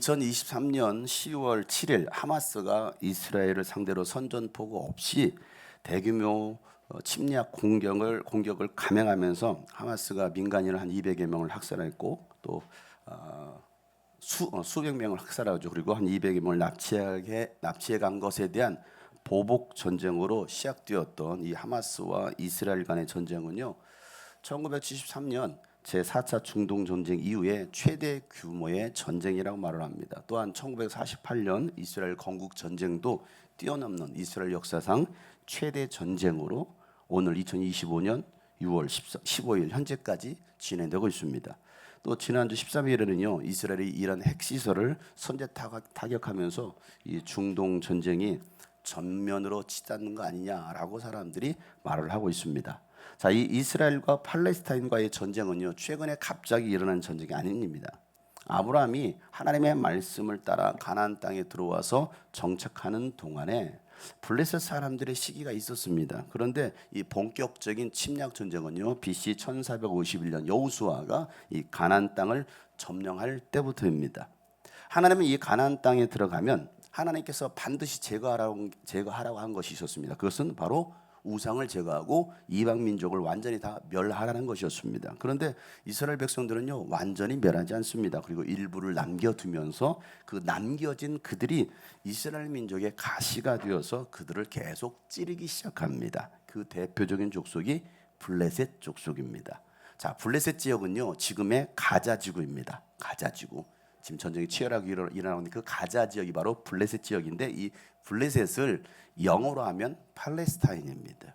2023년 10월 7일 하마스가 이스라엘을 상대로 선전포고 없이 대규모 침략 공격을 감행하면서 하마스가 민간인을 한 200여 명을 학살했고 또 수백 명을 학살하죠. 그리고 한 200여 명을 납치해 간 것에 대한 보복 전쟁으로 시작되었던 이 하마스와 이스라엘 간의 전쟁은요. 1973년 제4차 중동 전쟁 이후에 최대 규모의 전쟁이라고 말을 합니다. 또한 1948년 이스라엘 건국 전쟁도 뛰어넘는 이스라엘 역사상 최대 전쟁으로 오늘 2025년 6월 15일 현재까지 진행되고 있습니다. 또 지난주 13일에는요 이스라엘이 이란 핵시설을 선제 타격하면서 이 중동 전쟁이 전면으로 치닫는 거 아니냐라고 사람들이 말을 하고 있습니다. 자, 이 이스라엘과 팔레스타인과의 전쟁은요 최근에 갑자기 일어난 전쟁이 아닙니다. 아브라함이 하나님의 말씀을 따라 가나안 땅에 들어와서 정착하는 동안에 블레셋 사람들의 시기가 있었습니다. 그런데 이 본격적인 침략 전쟁은요 BC 1451년 여호수아가 이 가나안 땅을 점령할 때부터입니다. 하나님은 이 가나안 땅에 들어가면 하나님께서 반드시 제거하라고 한 것이 있었습니다. 그것은 바로 우상을 제거하고 이방 민족을 완전히 다 멸하라는 것이었습니다. 그런데 이스라엘 백성들은요 완전히 멸하지 않습니다. 그리고 일부를 남겨두면서 그 남겨진 그들이 이스라엘 민족의 가시가 되어서 그들을 계속 찌르기 시작합니다. 그 대표적인 족속이 블레셋 족속입니다. 자, 블레셋 지역은요 지금의 가자 지구입니다. 가자 지구. 지금 전쟁이 치열하게 일어나는 그 가자 지역이 바로 블레셋 지역인데 이 블레셋을 영어로 하면 팔레스타인입니다.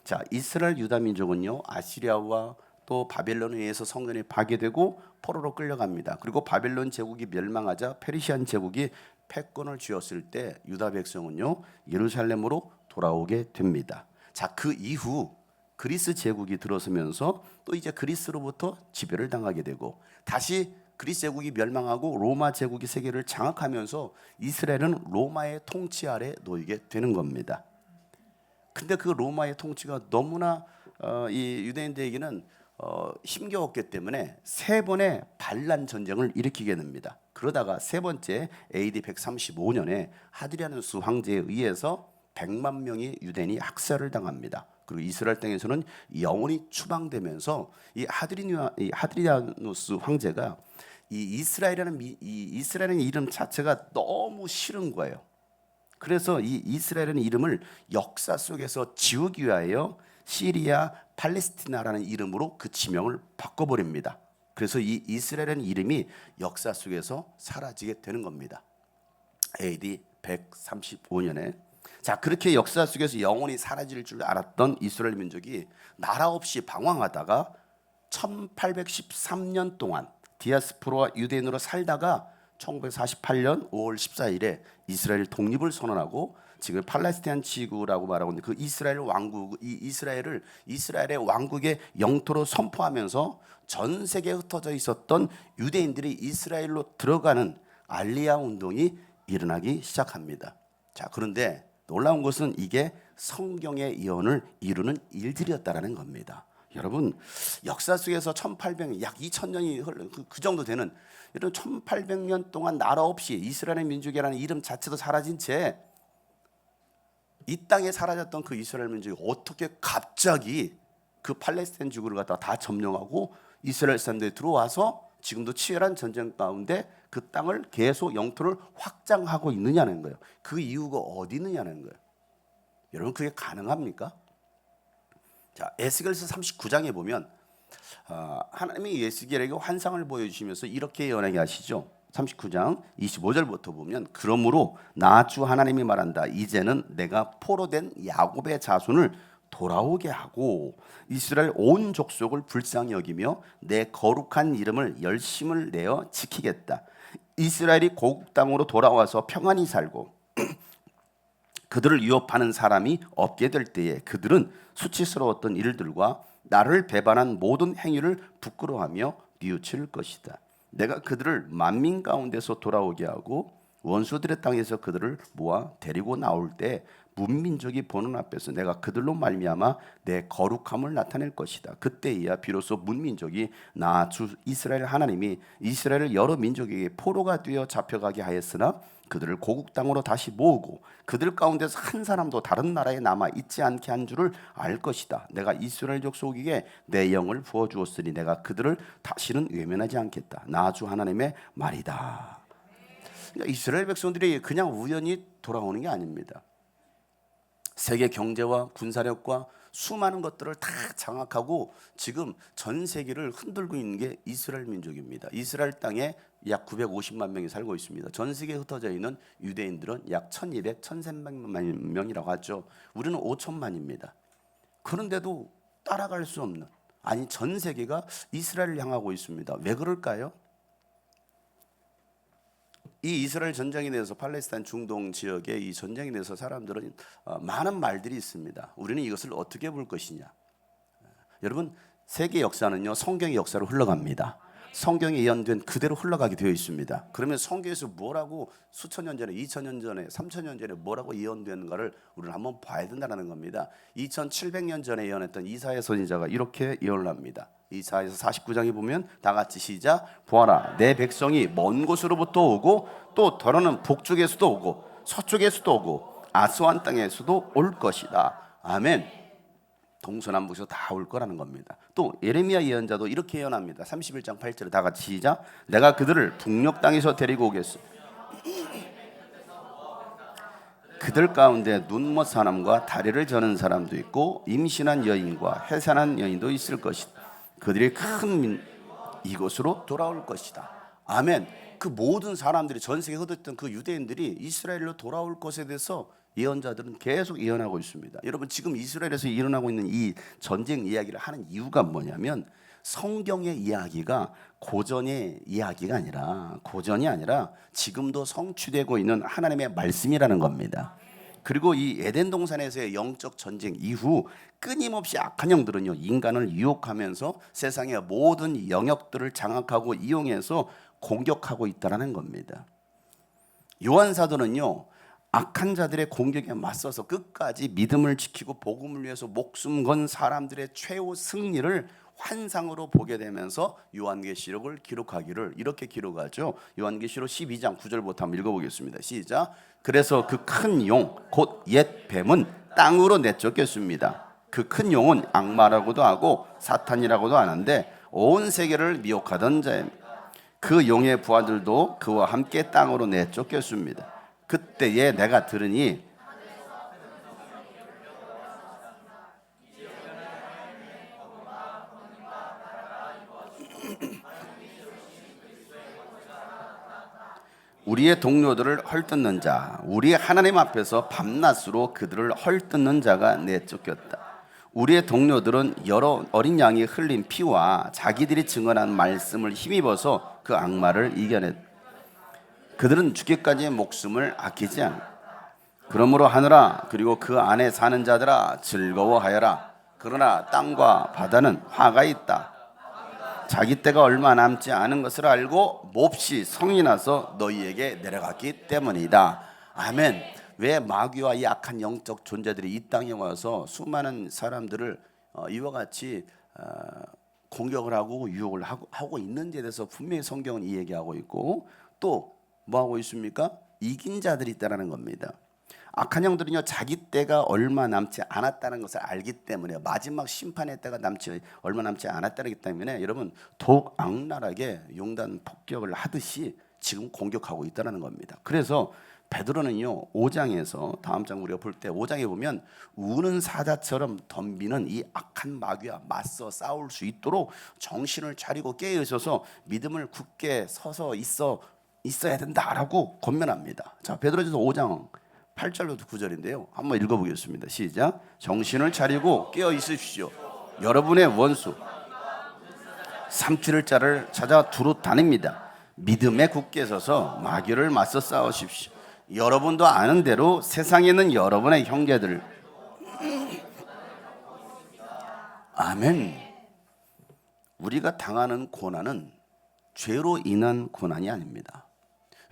자, 이스라엘 유다 민족은요 아시리아와 또 바벨론에 의해서 성전이 파괴되고 포로로 끌려갑니다. 그리고 바벨론 제국이 멸망하자 페르시안 제국이 패권을 쥐었을 때 유다 백성은요 예루살렘으로 돌아오게 됩니다. 자, 그 이후 그리스 제국이 들어서면서 또 이제 그리스로부터 지배를 당하게 되고 다시 그리스 제국이 멸망하고 로마 제국이 세계를 장악하면서 이스라엘은 로마의 통치 아래 놓이게 되는 겁니다. 근데 그 로마의 통치가 너무나 이 유대인들에게는 힘겨웠기 때문에 세 번의 반란 전쟁을 일으키게 됩니다. 그러다가 세 번째 AD 135년에 하드리아누스 황제에 의해서 100만 명의 유대인이 학살을 당합니다. 그리고 이스라엘 땅에서는 영원히 추방되면서 이 하드리아누스 황제가 이스라엘이라는 이름 자체가 너무 싫은 거예요. 그래서 이 이스라엘이라는 이름을 역사 속에서 지우기 위하여 시리아 팔레스티나라는 이름으로 그 지명을 바꿔버립니다. 그래서 이 이스라엘이라는 이름이 역사 속에서 사라지게 되는 겁니다. AD 135년에 자, 그렇게 역사 속에서 영원히 사라질 줄 알았던 이스라엘 민족이 나라 없이 방황하다가 1813년 동안 디아스포라 유대인으로 살다가 1948년 5월 14일에 이스라엘 독립을 선언하고 지금 팔레스타인 지구라고 말하고 있는데 그 이스라엘 왕국, 이스라엘의 왕국의 영토로 선포하면서 전 세계에 흩어져 있었던 유대인들이 이스라엘로 들어가는 알리야 운동이 일어나기 시작합니다. 자, 그런데 놀라운 것은 이게 성경의 예언을 이루는 일들이었다라는 겁니다. 여러분, 역사 속에서 1800년, 약 2000년이 그 정도 되는 이런 1800년 동안 나라 없이 이스라엘 민족이라는 이름 자체도 사라진 채 이 땅에 사라졌던 그 이스라엘 민족이 어떻게 갑자기 그 팔레스타인 지구를 갖다가 다 점령하고 이스라엘 사람들이 들어와서 지금도 치열한 전쟁 가운데 그 땅을 계속 영토를 확장하고 있느냐는 거예요. 그 이유가 어디 있느냐는 거예요. 여러분, 그게 가능합니까? 자, 에스겔서 39장에 보면 하나님이 에스겔에게 환상을 보여주시면서 이렇게 예언하게 하시죠. 39장 25절부터 보면 그러므로 나 주 하나님이 말한다. 이제는 내가 포로된 야곱의 자손을 돌아오게 하고 이스라엘 온 족속을 불쌍히 여기며 내 거룩한 이름을 열심을 내어 지키겠다. 이스라엘이 고국 땅으로 돌아와서 평안히 살고 그들을 위협하는 사람이 없게 될 때에 그들은 수치스러웠던 일들과 나를 배반한 모든 행위를 부끄러워하며 뉘우칠 것이다. 내가 그들을 만민 가운데서 돌아오게 하고 원수들의 땅에서 그들을 모아 데리고 나올 때 문민족이 보는 앞에서 내가 그들로 말미암아 내 거룩함을 나타낼 것이다. 그때야 비로소 문민족이 나 주 이스라엘 하나님이 이스라엘을 여러 민족에게 포로가 되어 잡혀가게 하였으나 그들을 고국 땅으로 다시 모으고 그들 가운데서 한 사람도 다른 나라에 남아 있지 않게 한 줄을 알 것이다. 내가 이스라엘 족속에게 내 영을 부어 주었으니 내가 그들을 다시는 외면하지 않겠다. 나 주 하나님의 말이다. 그러니까 이스라엘 백성들이 그냥 우연히 돌아오는 게 아닙니다. 세계 경제와 군사력과 수많은 것들을 다 장악하고 지금 전 세계를 흔들고 있는 게 이스라엘 민족입니다. 이스라엘 땅에 약 950만 명이 살고 있습니다. 전 세계에 흩어져 있는 유대인들은 약 1200, 1300만 명이라고 하죠. 우리는 5천만입니다. 그런데도 따라갈 수 없는, 아니 전 세계가 이스라엘을 향하고 있습니다. 왜 그럴까요? 이 이스라엘 전쟁에 대해서 팔레스타인 중동 지역의 이 전쟁에 대해서 사람들은 많은 말들이 있습니다. 우리는 이것을 어떻게 볼 것이냐. 여러분, 세계 역사는요 성경의 역사로 흘러갑니다. 성경에 예언된 그대로 흘러가게 되어 있습니다. 그러면 성경에서 뭐라고 수천 년 전에, 2000년 전에, 3000년 전에 뭐라고 예언되는가를 우리는 한번 봐야 된다는 겁니다. 2700년 전에 예언했던 이사야 선지자가 이렇게 예언을 합니다. 이사야서 49장에 보면 다 같이 시작. 보아라, 내 백성이 먼 곳으로부터 오고 또 더러는 북쪽에서도 오고 서쪽에서도 오고 아스완 땅에서도 올 것이다. 아멘. 동서남북에서 다 올 거라는 겁니다. 또 예레미야 예언자도 이렇게 예언합니다. 31장 8절에 다 같이 시작. 내가 그들을 북녘 땅에서 데리고 오겠소. 그들 가운데 눈먼 사람과 다리를 저는 사람도 있고 임신한 여인과 해산한 여인도 있을 것이다. 그들이 큰 이곳으로 돌아올 것이다. 아멘. 그 모든 사람들이 전 세계에 흩어졌던 그 유대인들이 이스라엘로 돌아올 것에 대해서 예언자들은 계속 예언하고 있습니다. 여러분, 지금 이스라엘에서 일어나고 있는 이 전쟁 이야기를 하는 이유가 뭐냐면 성경의 이야기가 고전이 아니라 지금도 성취되고 있는 하나님의 말씀이라는 겁니다. 그리고 이 에덴 동산에서의 영적 전쟁 이후 끊임없이 악한 영들은요 인간을 유혹하면서 세상의 모든 영역들을 장악하고 이용해서 공격하고 있다는 겁니다. 요한 사도는요 악한 자들의 공격에 맞서서 끝까지 믿음을 지키고 복음을 위해서 목숨 건 사람들의 최후 승리를 환상으로 보게 되면서 요한계시록을 기록하기를 이렇게 기록하죠. 요한계시록 12장 9절부터 한번 읽어보겠습니다. 시작. 그래서 그 큰 용 곧 옛 뱀은 땅으로 내쫓겼습니다. 그 큰 용은 악마라고도 하고 사탄이라고도 하는데 온 세계를 미혹하던 자입니다. 그 용의 부하들도 그와 함께 땅으로 내쫓겼습니다. 그때에 내가 들으니 우리의 동료들을 헐뜯는 자, 우리의 하나님 앞에서 밤낮으로 그들을 헐뜯는 자가 내쫓겼다. 우리의 동료들은 여러 어린 양이 흘린 피와 자기들이 증언한 말씀을 힘입어서 그 악마를 이겨냈다. 그들은 죽기까지의 목숨을 아끼지 않아. 그러므로 하늘아 그리고 그 안에 사는 자들아 즐거워하여라. 그러나 땅과 바다는 화가 있다. 자기 때가 얼마 남지 않은 것을 알고 몹시 성이 나서 너희에게 내려갔기 때문이다. 아멘. 왜 마귀와 이 악한 영적 존재들이 이 땅에 와서 수많은 사람들을 이와 같이 공격을 하고 유혹을 하고 있는지에 대해서 분명히 성경은 이 얘기하고 있고 또 뭐하고 있습니까? 이긴 자들이 있다는 겁니다. 악한 영들은요 자기 때가 얼마 남지 않았다는 것을 알기 때문에 마지막 심판의 때가 얼마 남지 않았다기 때문에 여러분 더욱 악랄하게 용단 폭격을 하듯이 지금 공격하고 있다는 겁니다. 그래서 베드로는요 5장에서 다음 장 우리가 볼 때 5장에 보면 우는 사자처럼 덤비는 이 악한 마귀와 맞서 싸울 수 있도록 정신을 차리고 깨어 있어서 믿음을 굳게 서서 있어야 된다라고 권면합니다. 자, 베드로전서 5장 8절부터 9절인데요. 한번 읽어보겠습니다. 시작. 정신을 차리고 깨어 있으십시오. 여러분의 원수 삼키를 자를 찾아 두루 다닙니다. 믿음에 굳게 서서 마귀를 맞서 싸우십시오. 여러분도 아는 대로 세상에 있는 여러분의 형제들 아멘. 우리가 당하는 고난은 죄로 인한 고난이 아닙니다.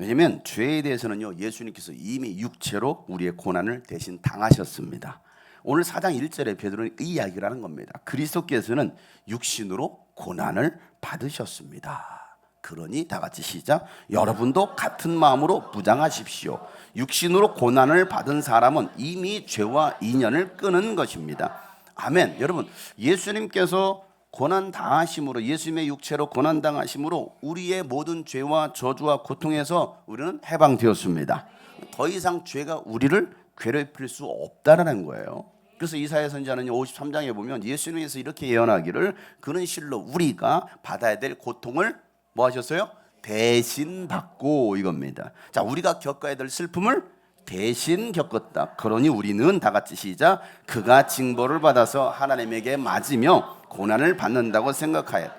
왜냐하면 죄에 대해서는요, 예수님께서 이미 육체로 우리의 고난을 대신 당하셨습니다. 오늘 4장 1절에 베드로는 이 이야기를 하는 겁니다. 그리스도께서는 육신으로 고난을 받으셨습니다. 그러니 다 같이 시작. 여러분도 같은 마음으로 무장하십시오. 육신으로 고난을 받은 사람은 이미 죄와 인연을 끊은 것입니다. 아멘. 여러분, 예수님께서 고난 당하심으로, 예수님의 육체로 고난 당하심으로 우리의 모든 죄와 저주와 고통에서 우리는 해방되었습니다. 더 이상 죄가 우리를 괴롭힐 수 없다라는 거예요. 그래서 이사야 선지자는 53장에 보면 예수님께서 이렇게 예언하기를 그는 실로 우리가 받아야 될 고통을 뭐 하셨어요? 대신 받고, 이겁니다. 자, 우리가 겪어야 될 슬픔을 대신 겪었다. 그러니 우리는 다 같이 시작. 그가 징벌을 받아서 하나님에게 맞으며 고난을 받는다고 생각하여,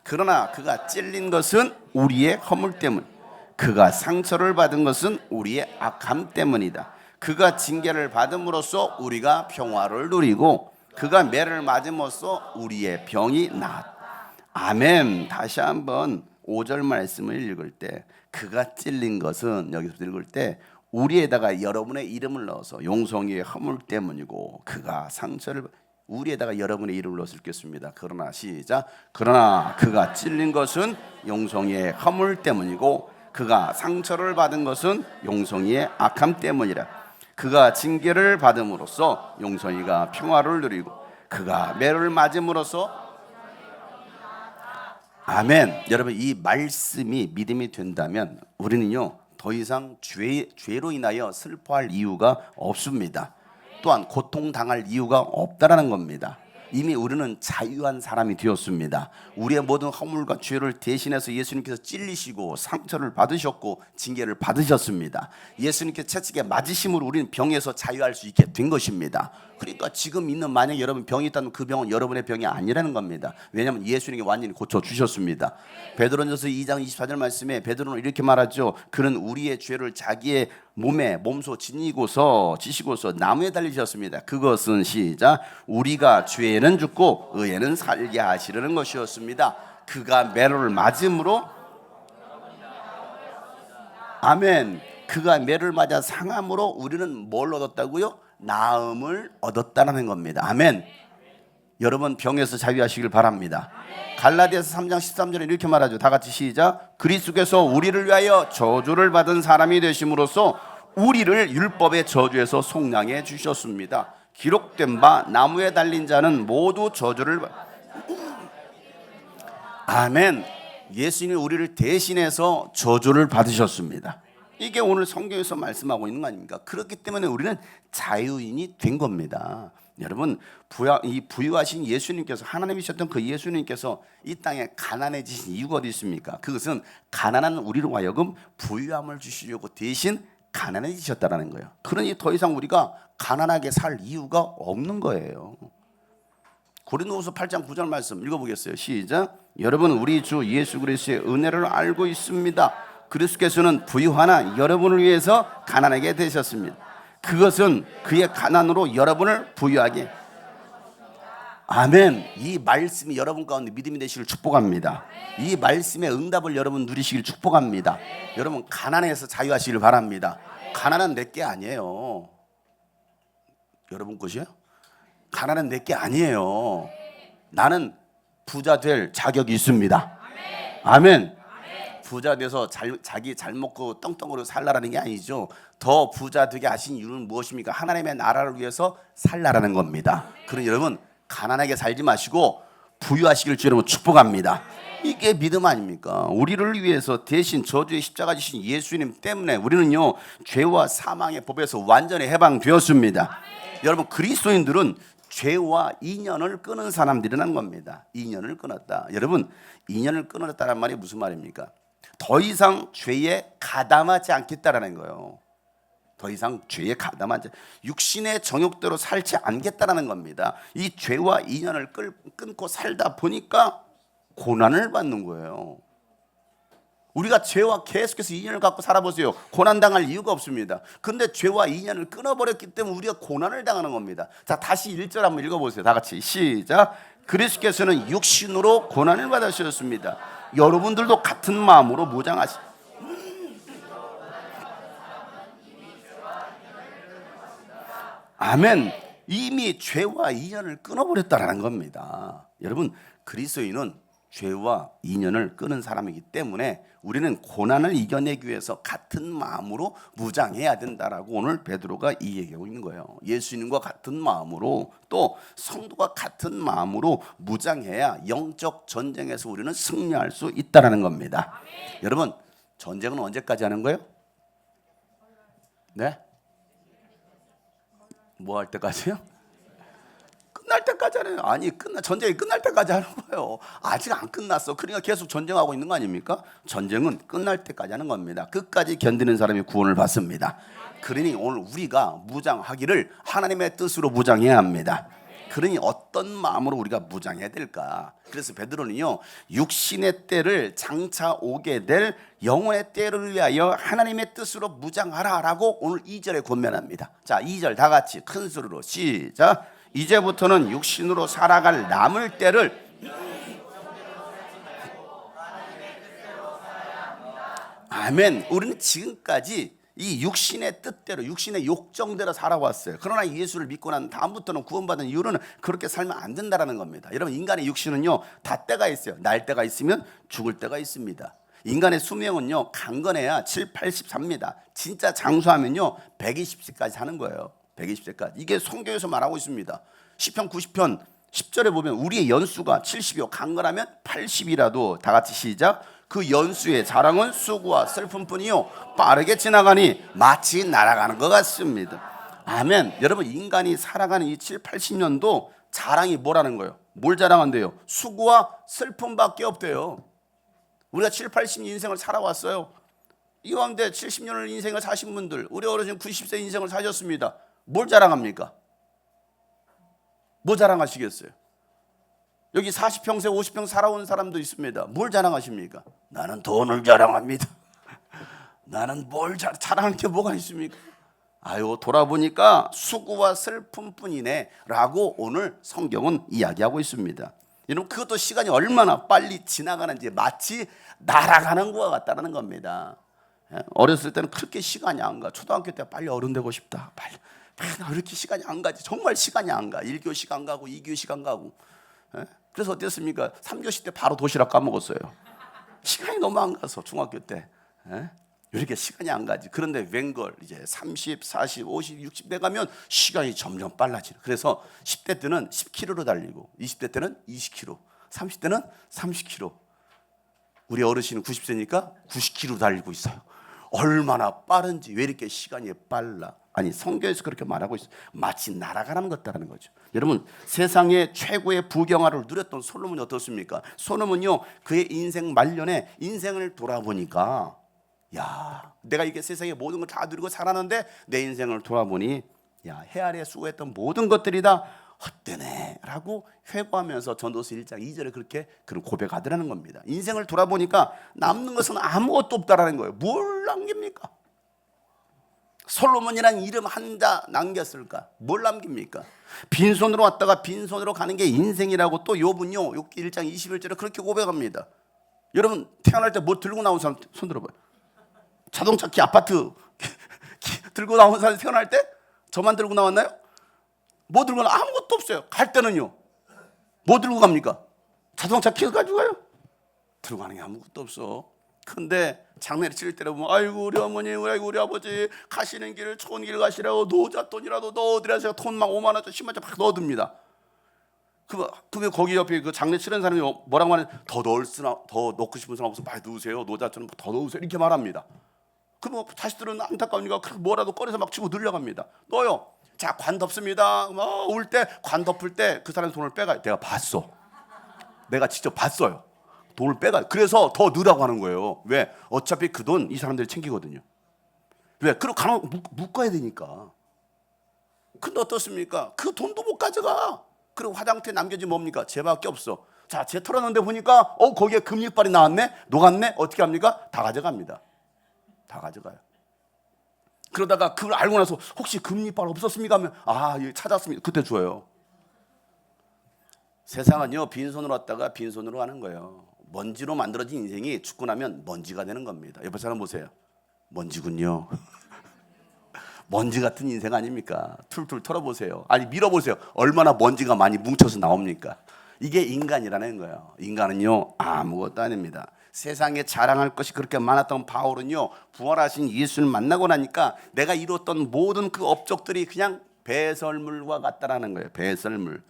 그러나 그가 찔린 것은 우리의 허물 때문, 그가 상처를 받은 것은 우리의 악함 때문이다. 그가 징계를 받음으로써 우리가 평화를 누리고 그가 매를 맞음으로써 우리의 병이 나았다. 아멘. 다시 한번 5절 말씀을 읽을 때 그가 찔린 것은, 여기서 읽을 때 우리에다가 여러분의 이름을 넣어서 용성이의 허물 때문이고 그가 상처를, 우리에다가 여러분의 이름을 넣어서 읽겠습니다. 그러나 시작. 그러나 그가 찔린 것은 용성이의 허물 때문이고 그가 상처를 받은 것은 용성이의 악함 때문이라. 그가 징계를 받음으로써 용성이가 평화를 누리고 그가 매를 맞음으로써, 아멘. 여러분, 이 말씀이 믿음이 된다면 우리는요 더 이상 죄로 인하여 슬퍼할 이유가 없습니다. 또한 고통당할 이유가 없다라는 겁니다. 이미 우리는 자유한 사람이 되었습니다. 우리의 모든 허물과 죄를 대신해서 예수님께서 찔리시고 상처를 받으셨고 징계를 받으셨습니다. 예수님께서 채찍에 맞으심으로 우리는 병에서 자유할 수 있게 된 것입니다. 그러니까 지금 있는, 만약 여러분 병이 있다면 그 병은 여러분의 병이 아니라는 겁니다. 왜냐하면 예수님이 완전히 고쳐주셨습니다. 베드로전서 2장 24절 말씀에 베드로는 이렇게 말하죠. 그는 우리의 죄를 자기의 몸소 지시고서 나무에 달리셨습니다. 그것은 시작. 우리가 죄에는 죽고 의에는 살게 하시려는 것이었습니다. 그가 매를 맞음으로, 아멘. 그가 매를 맞아 상함으로 우리는 뭘 얻었다고요? 나음을 얻었다는 겁니다. 아멘. 여러분, 병에서 자유하시길 바랍니다. 갈라디아서 3장 13절에 이렇게 말하죠. 다 같이 시작. 그리스도께서 우리를 위하여 저주를 받은 사람이 되심으로써 우리를 율법의 저주에서 속량해 주셨습니다. 기록된 바 나무에 달린 자는 모두 저주를 아멘. 예수님이 우리를 대신해서 저주를 받으셨습니다. 이게 오늘 성경에서 말씀하고 있는 거 아닙니까? 그렇기 때문에 우리는 자유인이 된 겁니다. 여러분, 이 부유하신 예수님께서, 하나님이셨던 그 예수님께서 이 땅에 가난해지신 이유가 어디 있습니까? 그것은 가난한 우리로 하여금 부유함을 주시려고 대신 가난해지셨다라는 거예요. 그러니 더 이상 우리가 가난하게 살 이유가 없는 거예요. 고린도후서 8장 9절 말씀 읽어보겠어요. 시작. 여러분, 우리 주 예수 그리스도의 은혜를 알고 있습니다. 그리스도께서는 부유하나 여러분을 위해서 가난하게 되셨습니다. 그것은 그의 가난으로 여러분을 부유하게, 아멘. 이 말씀이 여러분 가운데 믿음이 되시길 축복합니다. 이 말씀의 응답을 여러분 누리시길 축복합니다. 여러분, 가난해서 자유하시길 바랍니다. 가난은 내 게 아니에요. 여러분 것이에요? 가난은 내 게 아니에요. 나는 부자 될 자격이 있습니다. 아멘. 부자 돼서 자기 잘 먹고 떵떵으로 살라라는 게 아니죠. 더 부자 되게 하신 이유는 무엇입니까? 하나님의 나라를 위해서 살라라는 겁니다. 그러니 여러분, 가난하게 살지 마시고 부유하시길 주 여러분 축복합니다. 이게 믿음 아닙니까? 우리를 위해서 대신 저주의 십자가 지신 예수님 때문에 우리는요 죄와 사망의 법에서 완전히 해방되었습니다. 여러분, 그리스도인들은 죄와 인연을 끊은 사람들이라는 겁니다. 인연을 끊었다. 여러분, 인연을 끊었다는 말이 무슨 말입니까? 더 이상 죄에 가담하지 않겠다라는 거예요. 더 이상 죄에 가담하지, 육신의 정욕대로 살지 않겠다라는 겁니다. 이 죄와 인연을 끊고 살다 보니까 고난을 받는 거예요. 우리가 죄와 계속해서 인연을 갖고 살아보세요. 고난당할 이유가 없습니다. 근데 죄와 인연을 끊어버렸기 때문에 우리가 고난을 당하는 겁니다. 자, 다시 1절 한번 읽어보세요. 다 같이 시작. 그리스도께서는 육신으로 고난을 받으셨습니다. 여러분들도 같은 마음으로 무장하시. 아멘. 이미 죄와 인연을 끊어버렸다라는 겁니다. 여러분, 그리스도인은 죄와 인연을 끊은 사람이기 때문에 우리는 고난을 이겨내기 위해서 같은 마음으로 무장해야 된다라고 오늘 베드로가 이 얘기하고 있는 거예요. 예수님과 같은 마음으로, 또 성도가 같은 마음으로 무장해야 영적 전쟁에서 우리는 승리할 수 있다라는 겁니다. 여러분, 전쟁은 언제까지 하는 거예요? 네? 뭐 할 때까지요? 끝날 때까지 하는, 아니 전쟁이 끝날 때까지 하는 거예요. 아직 안 끝났어. 그러니까 계속 전쟁하고 있는 거 아닙니까? 전쟁은 끝날 때까지 하는 겁니다. 끝까지 견디는 사람이 구원을 받습니다. 그러니 오늘 우리가 무장하기를 하나님의 뜻으로 무장해야 합니다. 그러니 어떤 마음으로 우리가 무장해야 될까? 그래서 베드로는요, 육신의 때를 장차 오게 될 영혼의 때를 위하여 하나님의 뜻으로 무장하라라고 오늘 2절에 권면합니다. 자, 2절 다 같이 큰 소리로 시작. 이제부터는 육신으로 살아갈 남을 때를 아멘. 우리는 지금까지 이 육신의 뜻대로, 육신의 욕정대로 살아왔어요. 그러나 예수를 믿고 난 다음부터는 구원받은 이유는 그렇게 살면 안 된다는 겁니다. 여러분, 인간의 육신은요, 다 때가 있어요. 날 때가 있으면 죽을 때가 있습니다. 인간의 수명은요, 강건해야 7, 80 삽니다. 진짜 장수하면요 120세까지 사는 거예요. 120세까지. 이게 성경에서 말하고 있습니다. 시편 90편 10절에 보면 우리의 연수가 70이요 강건하면 80이라도 다 같이 시작. 그 연수의 자랑은 수고와 슬픔뿐이요 빠르게 지나가니 마치 날아가는 것 같습니다. 아멘. 여러분, 인간이 살아가는 이 7, 80년도 자랑이 뭐라는 거예요? 뭘 자랑한대요? 수고와 슬픔밖에 없대요. 우리가 7, 80년 인생을 살아왔어요. 이 가운데 70년을 인생을 사신 분들, 우리 어르신 90세 인생을 사셨습니다. 뭘 자랑합니까? 뭐 자랑하시겠어요? 여기 40평생 50평 살아온 사람도 있습니다. 뭘 자랑하십니까? 나는 돈을 자랑합니다. 나는 뭘 자랑하는 게 뭐가 있습니까? 아유, 돌아보니까 수고와 슬픔뿐이네 라고 오늘 성경은 이야기하고 있습니다. 여러분, 그것도 시간이 얼마나 빨리 지나가는지 마치 날아가는 것과 같다는 겁니다. 어렸을 때는 그렇게 시간이 안 가. 초등학교 때 빨리 어른 되고 싶다. 빨리. 왜 이렇게 시간이 안 가지? 정말 시간이 안 가. 1교 시간 가고 2교 시간 가고. 그래서 어땠습니까? 3교시 때 바로 도시락 까먹었어요. 시간이 너무 안 가서 중학교 때. 이렇게 시간이 안 가지. 그런데 웬걸 이제 30, 40, 50, 60 돼가면 시간이 점점 빨라지는. 그래서 10대 때는 10km로 달리고 20대 때는 20km, 30대는 30km. 우리 어르신은 90세니까 90km 달리고 있어요. 얼마나 빠른지. 왜 이렇게 시간이 빨라? 아니, 성경에서 그렇게 말하고 있어요. 마치 날아가는 것 같다는 거죠. 여러분, 세상의 최고의 부경화를 누렸던 솔로몬이 어떻습니까? 솔로몬이요, 그의 인생 말년에 인생을 돌아보니까, 야, 내가 이게 세상의 모든 걸 다 누리고 살았는데 내 인생을 돌아보니, 야, 해 아래 수고했던 모든 것들이 다 헛되네 라고 회고하면서 전도서 1장 2절에 그렇게 그런 고백하더라는 겁니다. 인생을 돌아보니까 남는 것은 아무것도 없다라는 거예요. 뭘 남깁니까? 솔로몬이라는 이름 한자 남겼을까? 뭘 남깁니까? 빈손으로 왔다가 빈손으로 가는 게 인생이라고 또 욥은요, 욥기 1장 21절에 그렇게 고백합니다. 여러분, 태어날 때 뭐 들고 나온 사람 손 들어봐요. 자동차 키, 아파트 들고 나온 사람 태어날 때 저만 들고 나왔나요? 뭐 들고 나? 아무것도 없어요. 갈 때는요, 뭐 들고 갑니까? 자동차 키 가지고 가요? 들고 가는 게 아무것도 없어. 근데 장례를 치를 때로 보면, 아이고 우리 어머니, 아이고 우리 아버지 가시는 길 좋은 길 가시라고 노잣돈이라도 넣어드려야 제가 돈 막 5만 원짜리 10만 원짜리 막 넣어둡니다. 그러면 거기 옆에 그 장례 치른 사람이 뭐라고 하냐, 더 넣고 싶은 사람 없어 많이 넣으세요. 노잣돈은 더 넣으세요. 이렇게 말합니다. 그럼 자식들은 안타까우니까 뭐라도 꺼내서 막 치고 늘려갑니다. 넣어요. 자, 관 덮습니다. 올 때 관 덮을 때 그 사람 돈을 빼가요. 내가 봤어. 내가 직접 봤어요. 돈을 빼가요. 그래서 더 넣으라고 하는 거예요. 왜? 어차피 그 돈 이 사람들이 챙기거든요. 왜? 그리고 가면 묶어야 되니까. 근데 어떻습니까? 그 돈도 못 가져가. 그리고 화장터에 남겨진 뭡니까? 쟤밖에 없어. 자, 쟤 털어놓는데 보니까 거기에 금리빨이 나왔네? 녹았네? 어떻게 합니까? 다 가져갑니다. 다 가져가요. 그러다가 그걸 알고 나서 혹시 금리빨 없었습니까? 하면 예, 찾았습니다. 그때 줘요. 세상은요, 빈손으로 왔다가 빈손으로 가는 거예요. 먼지로 만들어진 인생이 죽고 나면 먼지가 되는 겁니다. 옆에 사람 보세요. 먼지군요. 먼지 같은 인생 아닙니까? 툴툴 털어보세요. 아니 밀어보세요. 얼마나 먼지가 많이 뭉쳐서 나옵니까? 이게 인간이라는 거예요. 인간은요 아무것도 아닙니다. 세상에 자랑할 것이 그렇게 많았던 바울은요 부활하신 예수를 만나고 나니까 내가 이뤘던 모든 그 업적들이 그냥 배설물과 같다라는 거예요. 배설물.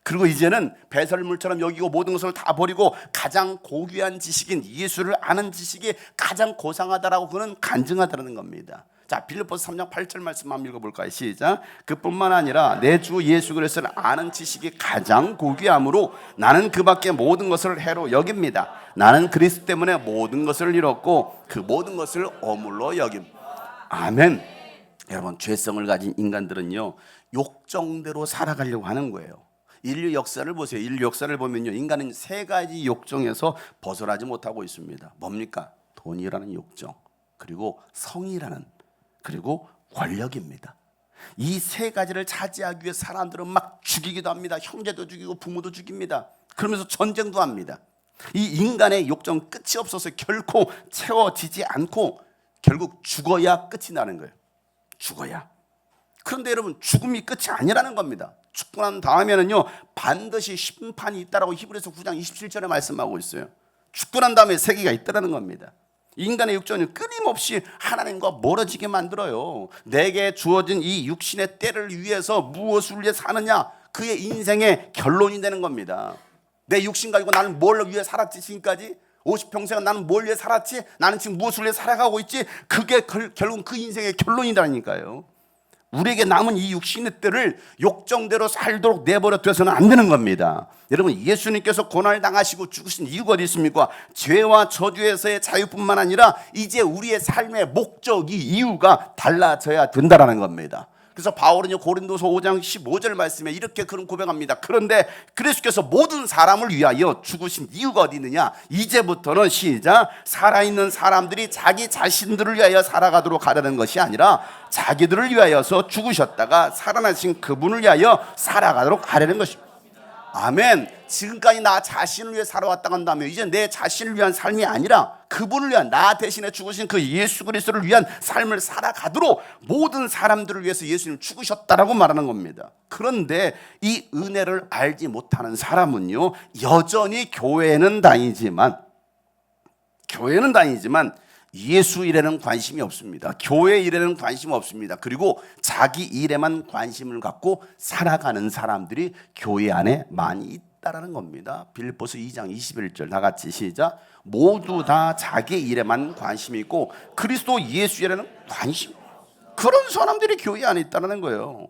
그리고 이제는 배설물처럼 여기고 모든 것을 다 버리고 가장 고귀한 지식인 예수를 아는 지식이 가장 고상하다라고 그는 간증하다는 겁니다. 자, 빌립보서 3장 8절 말씀 한번 읽어볼까요? 시작. 그뿐만 아니라 내 주 예수 그리스도를 아는 지식이 가장 고귀함으로 나는 그밖에 모든 것을 해로 여깁니다. 나는 그리스도 때문에 모든 것을 잃었고 그 모든 것을 어물로 여김. 아멘. 여러분, 죄성을 가진 인간들은요 욕정대로 살아가려고 하는 거예요. 인류 역사를 보세요. 인류 역사를 보면요 인간은 세 가지 욕정에서 벗어나지 못하고 있습니다. 뭡니까? 돈이라는 욕정, 그리고 성이라는, 그리고 권력입니다. 이 세 가지를 차지하기 위해 사람들은 막 죽이기도 합니다. 형제도 죽이고 부모도 죽입니다. 그러면서 전쟁도 합니다. 이 인간의 욕정 끝이 없어서 결코 채워지지 않고 결국 죽어야 끝이 나는 거예요. 죽어야. 그런데 여러분, 죽음이 끝이 아니라는 겁니다. 죽고 난 다음에는요 반드시 심판이 있다라고 히브리서 9장 27절에 말씀하고 있어요. 죽고 난 다음에 세계가 있다라는 겁니다. 인간의 육정은 끊임없이 하나님과 멀어지게 만들어요. 내게 주어진 이 육신의 때를 위해서 무엇을 위해 사느냐, 그의 인생의 결론이 되는 겁니다. 내 육신 가지고 나는 뭘 위해 살았지? 지금까지 50평생은 나는 뭘 위해 살았지? 나는 지금 무엇을 위해 살아가고 있지? 그게 결국 그 인생의 결론이라니까요. 우리에게 남은 이 육신의 때를 욕정대로 살도록 내버려 둬서는 안 되는 겁니다. 여러분, 예수님께서 고난을 당하시고 죽으신 이유가 어디 있습니까? 죄와 저주에서의 자유뿐만 아니라 이제 우리의 삶의 목적이, 이유가 달라져야 된다라는 겁니다. 그래서 바울은요 고린도서 5장 15절 말씀에 이렇게 그런 고백합니다. 그런데 그리스도께서 모든 사람을 위하여 죽으신 이유가 어디 있느냐? 이제부터는 시작. 살아있는 사람들이 자기 자신들을 위하여 살아가도록 하려는 것이 아니라 자기들을 위하여서 죽으셨다가 살아나신 그분을 위하여 살아가도록 하려는 것입니다. 아멘. 지금까지 나 자신을 위해 살아왔다 한다면 이제 내 자신을 위한 삶이 아니라 그분을 위한, 나 대신에 죽으신 그 예수 그리스도를 위한 삶을 살아가도록 모든 사람들을 위해서 예수님 죽으셨다라고 말하는 겁니다. 그런데 이 은혜를 알지 못하는 사람은요 여전히 교회는 다니지만 예수 일에는 관심이 없습니다. 교회 일에는 관심 없습니다. 그리고 자기 일에만 관심을 갖고 살아가는 사람들이 교회 안에 많이 있다라는 겁니다. 빌립보서 2장 21절 다 같이 시작. 모두 다 자기 일에만 관심이 있고 그리스도 예수 일에는 관심, 그런 사람들이 교회 안에 있다는 거예요.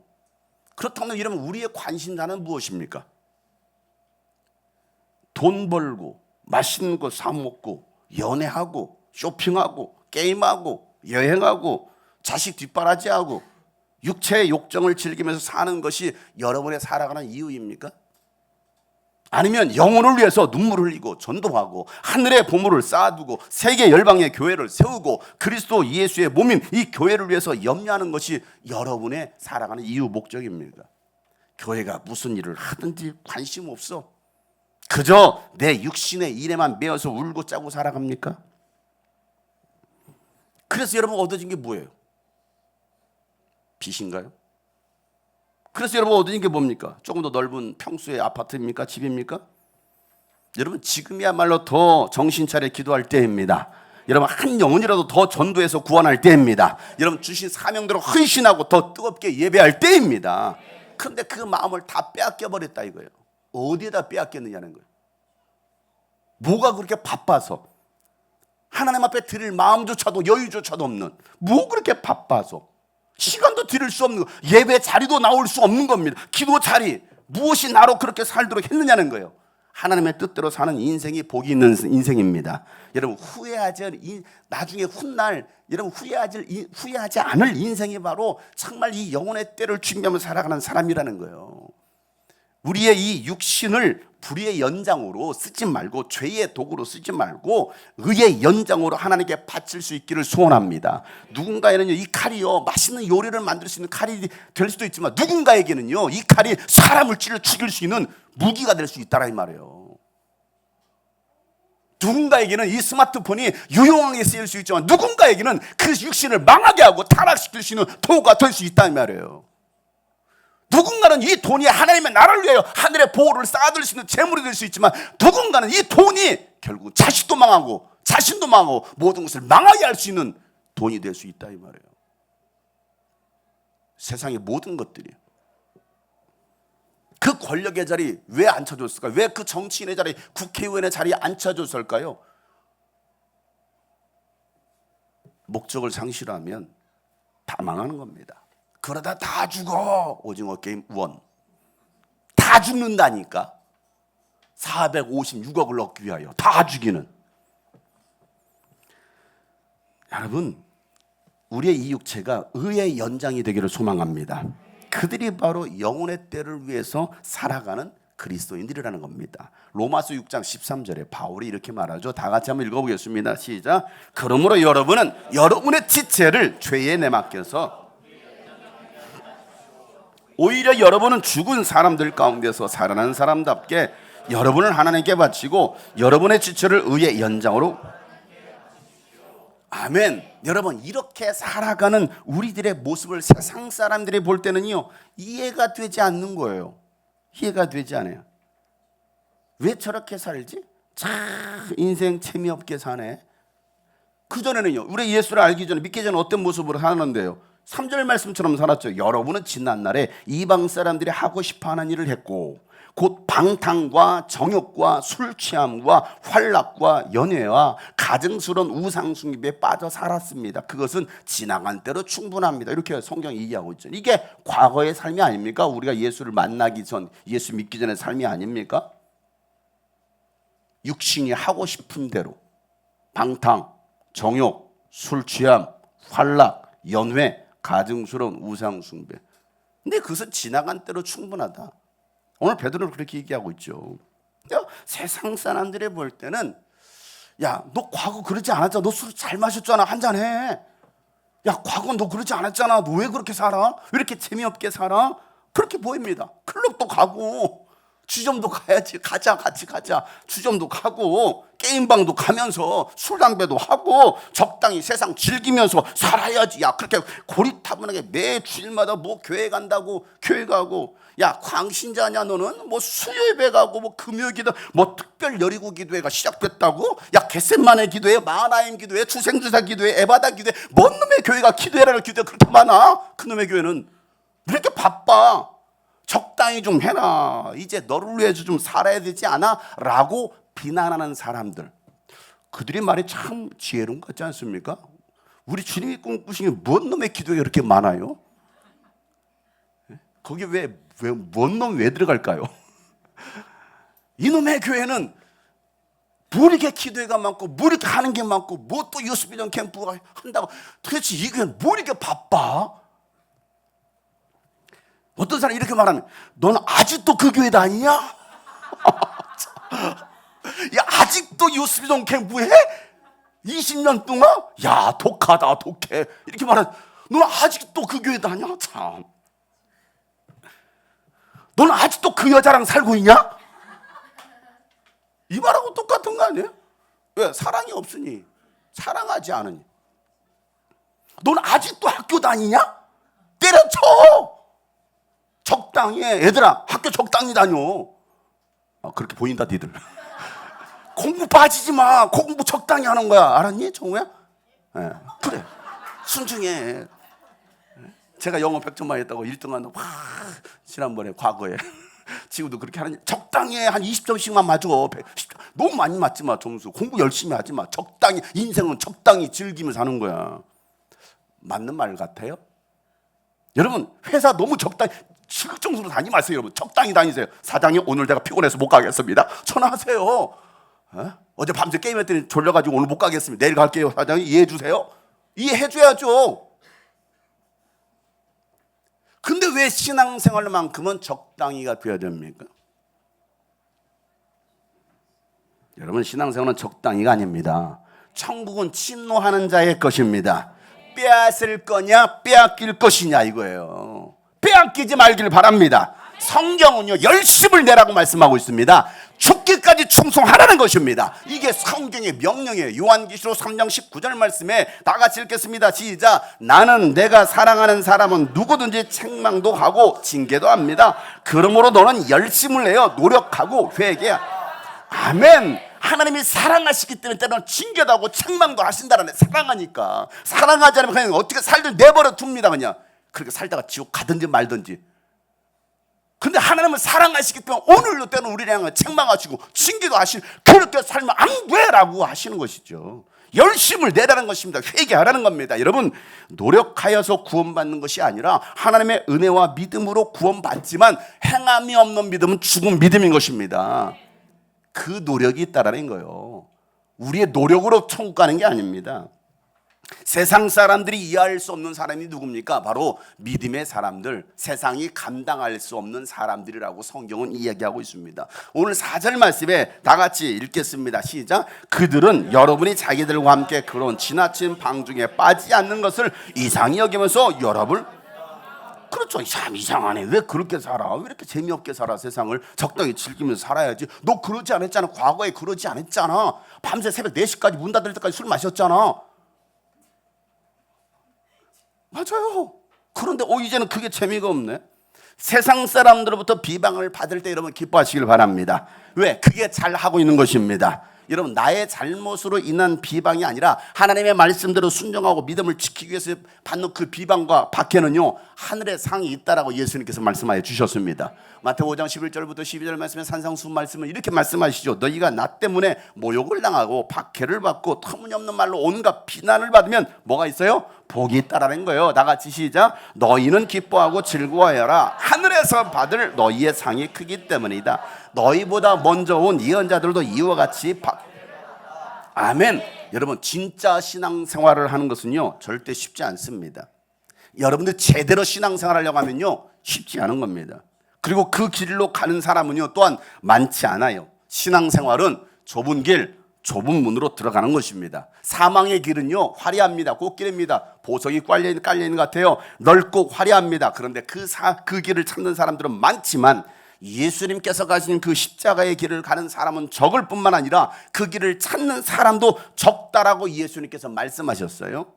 그렇다면 이러면 우리의 관심사는 무엇입니까? 돈 벌고 맛있는 거 사 먹고 연애하고 쇼핑하고 게임하고 여행하고 자식 뒷바라지하고 육체의 욕정을 즐기면서 사는 것이 여러분의 살아가는 이유입니까? 아니면 영혼을 위해서 눈물을 흘리고 전도하고 하늘의 보물을 쌓아두고 세계 열방의 교회를 세우고 그리스도 예수의 몸인 이 교회를 위해서 염려하는 것이 여러분의 살아가는 이유 목적입니까? 교회가 무슨 일을 하든지 관심 없어. 그저 내 육신의 일에만 매여서 울고 짜고 살아갑니까? 그래서 여러분 얻어진 게 뭐예요? 빚인가요? 그래서 여러분 얻어진 게 뭡니까? 조금 더 넓은 평수의 아파트입니까? 집입니까? 여러분, 지금이야말로 더 정신 차려 기도할 때입니다. 여러분, 한 영혼이라도 더 전도해서 구원할 때입니다. 여러분, 주신 사명대로 헌신하고 더 뜨겁게 예배할 때입니다. 그런데 그 마음을 다 빼앗겨 버렸다 이거예요. 어디에다 빼앗겼느냐는 거예요. 뭐가 그렇게 바빠서, 하나님 앞에 드릴 마음조차도 여유조차도 없는, 뭐 그렇게 바빠서 시간도 드릴 수 없는, 예배 자리도 나올 수 없는 겁니다. 기도 자리, 무엇이 나로 그렇게 살도록 했느냐는 거예요. 하나님의 뜻대로 사는 인생이 복이 있는 인생입니다. 여러분, 나중에 훗날 여러분 후회하지 않을 인생이 바로 정말 이 영혼의 때를 준비하며 살아가는 사람이라는 거예요. 우리의 이 육신을 불의의 연장으로 쓰지 말고, 죄의 도구로 쓰지 말고 의의 연장으로 하나님께 바칠 수 있기를 소원합니다. 누군가에는요 이 칼이요 맛있는 요리를 만들 수 있는 칼이 될 수도 있지만, 누군가에게는요 이 칼이 사람을 찔러 죽일 수 있는 무기가 될 수 있다라 이 말이에요. 누군가에게는 이 스마트폰이 유용하게 쓰일 수 있지만 누군가에게는 그 육신을 망하게 하고 타락시킬 수 있는 도구가 될 수 있다는 말이에요. 누군가는 이 돈이 하나님의 나라를 위하여 하늘의 보호를 쌓아둘 수 있는 재물이 될 수 있지만 누군가는 이 돈이 결국 자식도 망하고 자신도 망하고 모든 것을 망하게 할 수 있는 돈이 될 수 있다 이 말이에요. 세상의 모든 것들이 그 권력의 자리 왜 앉혀줬을까요? 왜 그 정치인의 자리, 국회의원의 자리에 앉혀줬을까요? 목적을 상실하면 다 망하는 겁니다. 그러다 다 죽어. 오징어 게임 원. 다 죽는다니까. 456억을 얻기 위하여 다 죽이는. 여러분, 우리의 이 육체가 의의 연장이 되기를 소망합니다. 그들이 바로 영혼의 때를 위해서 살아가는 그리스도인들이라는 겁니다. 로마서 6장 13절에 바울이 이렇게 말하죠. 다 같이 한번 읽어보겠습니다. 시작. 그러므로 여러분은 여러분의 지체를 죄에 내맡겨서 오히려 여러분은 죽은 사람들 가운데서 살아난 사람답게 여러분을 하나님께 바치고 여러분의 지체를 의의 연장으로. 아멘. 여러분, 이렇게 살아가는 우리들의 모습을 세상 사람들이 볼 때는요, 이해가 되지 않는 거예요. 이해가 되지 않아요. 왜 저렇게 살지? 참 인생 재미없게 사네. 그전에는요, 우리 예수를 알기 전에, 믿기 전에 어떤 모습으로 사는데요? 3절 말씀처럼 살았죠. 여러분은 지난 날에 이방 사람들이 하고 싶어하는 일을 했고 곧 방탕과 정욕과 술 취함과 환락과 연회와 가증스러운 우상숭배에 빠져 살았습니다. 그것은 지나간 대로 충분합니다. 이렇게 성경이 얘기하고 있죠. 이게 과거의 삶이 아닙니까? 우리가 예수를 만나기 전, 예수 믿기 전의 삶이 아닙니까? 육신이 하고 싶은 대로 방탕, 정욕, 술 취함, 환락, 연회, 가증스러운 우상숭배. 근데 그것은 지나간 대로 충분하다. 오늘 베드로는 그렇게 얘기하고 있죠. 세상 사람들이 볼 때는 야, 너 과거 그러지 않았잖아. 너 술 잘 마셨잖아. 한잔해. 야, 과거 너 그러지 않았잖아. 너 왜 그렇게 살아? 왜 이렇게 재미없게 살아? 그렇게 보입니다. 클럽도 가고 주점도 가야지. 가자, 같이 가자. 주점도 가고 게임방도 가면서 술 담배도 하고 적당히 세상 즐기면서 살아야지. 야, 그렇게 고리타분하게 매 주일마다 뭐 교회 간다고 교회 가고, 야, 광신자냐 너는? 뭐 수요예배 가고 뭐 금요기도 뭐 특별 여리고 기도회가 시작됐다고? 야, 겟셋만의 기도회, 마하나임 기도회, 주생주사 기도회, 에바다 기도회, 뭔 놈의 교회가 기도회라는 기도회가 그렇게 많아? 그 놈의 교회는 왜 이렇게 바빠? 적당히 좀 해라. 이제 너를 위해서 좀 살아야 되지 않아? 라고 비난하는 사람들, 그들의 말이 참 지혜로운 것 같지 않습니까? 우리 주님이 꿈꾸신 게 뭔 놈의 기도회가 그렇게 많아요? 거기 뭔 놈 왜 들어갈까요? 이놈의 교회는 뭐 이렇게 기도회가 많고 뭐 이렇게 하는 게 많고 뭐 또 유스비전 캠프가 한다고, 도대체 이 교회는 뭐 이렇게 바빠? 어떤 사람이 이렇게 말하면 넌 아직도 그 교회 다니냐? 야, 아직도 유스비전 캠프에 20년 동안? 야, 독하다 독해. 이렇게 말하면 넌 아직도 그 교회 다냐? 참. 넌 아직도 그 여자랑 살고 있냐? 이 말하고 똑같은 거 아니에요? 왜? 사랑이 없으니, 사랑하지 않으니. 넌 아직도 학교 다니냐? 때려쳐. 적당히 해. 얘들아, 학교 적당히 다녀. 아, 그렇게 보인다 니들. 공부 빠지지 마. 공부 적당히 하는 거야. 알았니, 정우야? 네. 그래, 순중해. 제가 영어 100점 맞았다고 1등한 지난번에 과거에 지금도 그렇게 하는, 적당히 한 20점씩만 맞아. 110점. 너무 많이 맞지 마. 점수 공부 열심히 하지 마. 적당히, 인생은 적당히 즐기면서 사는 거야. 맞는 말 같아요? 여러분, 회사 너무 적당히 실정수로 다니지 마세요. 여러분, 적당히 다니세요. 사장님, 오늘 제가 피곤해서 못 가겠습니다. 전화하세요. 어제 밤새 게임했더니 졸려가지고 오늘 못 가겠습니다. 내일 갈게요. 사장님, 이해해 주세요. 이해해 줘야죠. 근데 왜 신앙생활만큼은 적당히가 돼야 됩니까? 여러분, 신앙생활은 적당히가 아닙니다. 천국은 침노하는 자의 것입니다. 빼앗을 거냐 빼앗길 것이냐 이거예요. 빼앗기지 말길 바랍니다. 성경은요, 열심을 내라고 말씀하고 있습니다. 죽기까지 충성하라는 것입니다. 이게 성경의 명령이에요. 요한계시록 3장 19절 말씀에 다 같이 읽겠습니다. 시작. 나는 내가 사랑하는 사람은 누구든지 책망도 하고 징계도 합니다. 그러므로 너는 열심을 내어 노력하고 회개해. 아멘. 하나님이 사랑하시기 때문에 때로는 징계도 하고 책망도 하신다는 데 사랑하니까. 사랑하지 않으면 그냥 어떻게 살든 내버려 둡니다. 그냥 그렇게 살다가 지옥 가든지 말든지. 근데 하나님은 사랑하시기 때문에 오늘도 때는 우리를 향해 책망하시고 징계도 하시고 그렇게 살면 안 돼라고 하시는 것이죠. 열심을 내라는 것입니다. 회개하라는 겁니다. 여러분, 노력하여서 구원받는 것이 아니라 하나님의 은혜와 믿음으로 구원받지만 행함이 없는 믿음은 죽은 믿음인 것입니다. 그 노력이 있다라는 거예요. 우리의 노력으로 천국 가는 게 아닙니다. 세상 사람들이 이해할 수 없는 사람이 누굽니까? 바로 믿음의 사람들, 세상이 감당할 수 없는 사람들이라고 성경은 이야기하고 있습니다. 오늘 4절 말씀에 다 같이 읽겠습니다. 시작. 그들은 여러분이 자기들과 함께 그런 지나친 방중에 빠지지 않는 것을 이상히 여기면서 여러분을, 그렇죠, 참 이상하네. 왜 그렇게 살아? 왜 이렇게 재미없게 살아? 세상을 적당히 즐기면서 살아야지. 너 그러지 않았잖아. 과거에 그러지 않았잖아. 밤새 새벽 4시까지 문 닫을 때까지 술 마셨잖아. 맞아요. 그런데 이제는 그게 재미가 없네. 세상 사람들로부터 비방을 받을 때 여러분 기뻐하시길 바랍니다. 왜? 그게 잘하고 있는 것입니다. 여러분, 나의 잘못으로 인한 비방이 아니라 하나님의 말씀대로 순종하고 믿음을 지키기 위해서 받는 그 비방과 박해는요, 하늘의 상이 있다라고 예수님께서 말씀하여 주셨습니다. 마태복음 5장 11절부터 12절 말씀에 산상수 말씀은 이렇게 말씀하시죠. 너희가 나 때문에 모욕을 당하고 박해를 받고 터무니없는 말로 온갖 비난을 받으면 뭐가 있어요? 복이 있다라는 거예요. 다 같이 시작. 너희는 기뻐하고 즐거워하여라. 하늘에서 받을 너희의 상이 크기 때문이다. 너희보다 먼저 온 예언자들도 이와 같이 아멘. 여러분, 진짜 신앙생활을 하는 것은요 절대 쉽지 않습니다. 여러분들 제대로 신앙생활 하려고 하면요 쉽지 않은 겁니다. 그리고 그 길로 가는 사람은요 또한 많지 않아요. 신앙생활은 좁은 길, 좁은 문으로 들어가는 것입니다. 사망의 길은요 화려합니다. 꽃길입니다. 보석이 깔려있는 것 같아요. 넓고 화려합니다. 그런데 그 길을 찾는 사람들은 많지만 예수님께서 가신 그 십자가의 길을 가는 사람은 적을 뿐만 아니라 그 길을 찾는 사람도 적다라고 예수님께서 말씀하셨어요.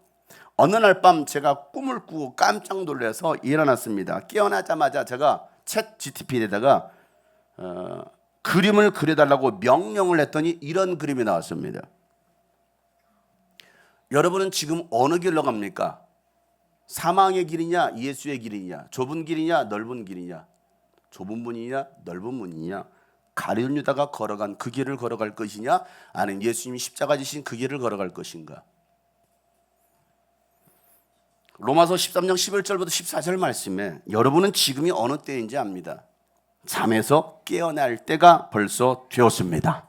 어느 날 밤 제가 꿈을 꾸고 깜짝 놀라서 일어났습니다. 깨어나자마자 제가 챗 GTP에다가 그림을 그려달라고 명령을 했더니 이런 그림이 나왔습니다. 여러분은 지금 어느 길로 갑니까? 사망의 길이냐 예수의 길이냐? 좁은 길이냐 넓은 길이냐? 좁은 문이냐 넓은 문이냐? 가룟 유다가 걸어간 그 길을 걸어갈 것이냐 아니면 예수님이 십자가 지신 그 길을 걸어갈 것인가? 로마서 13장 11절부터 14절 말씀에 여러분은 지금이 어느 때인지 압니다. 잠에서 깨어날 때가 벌써 되었습니다.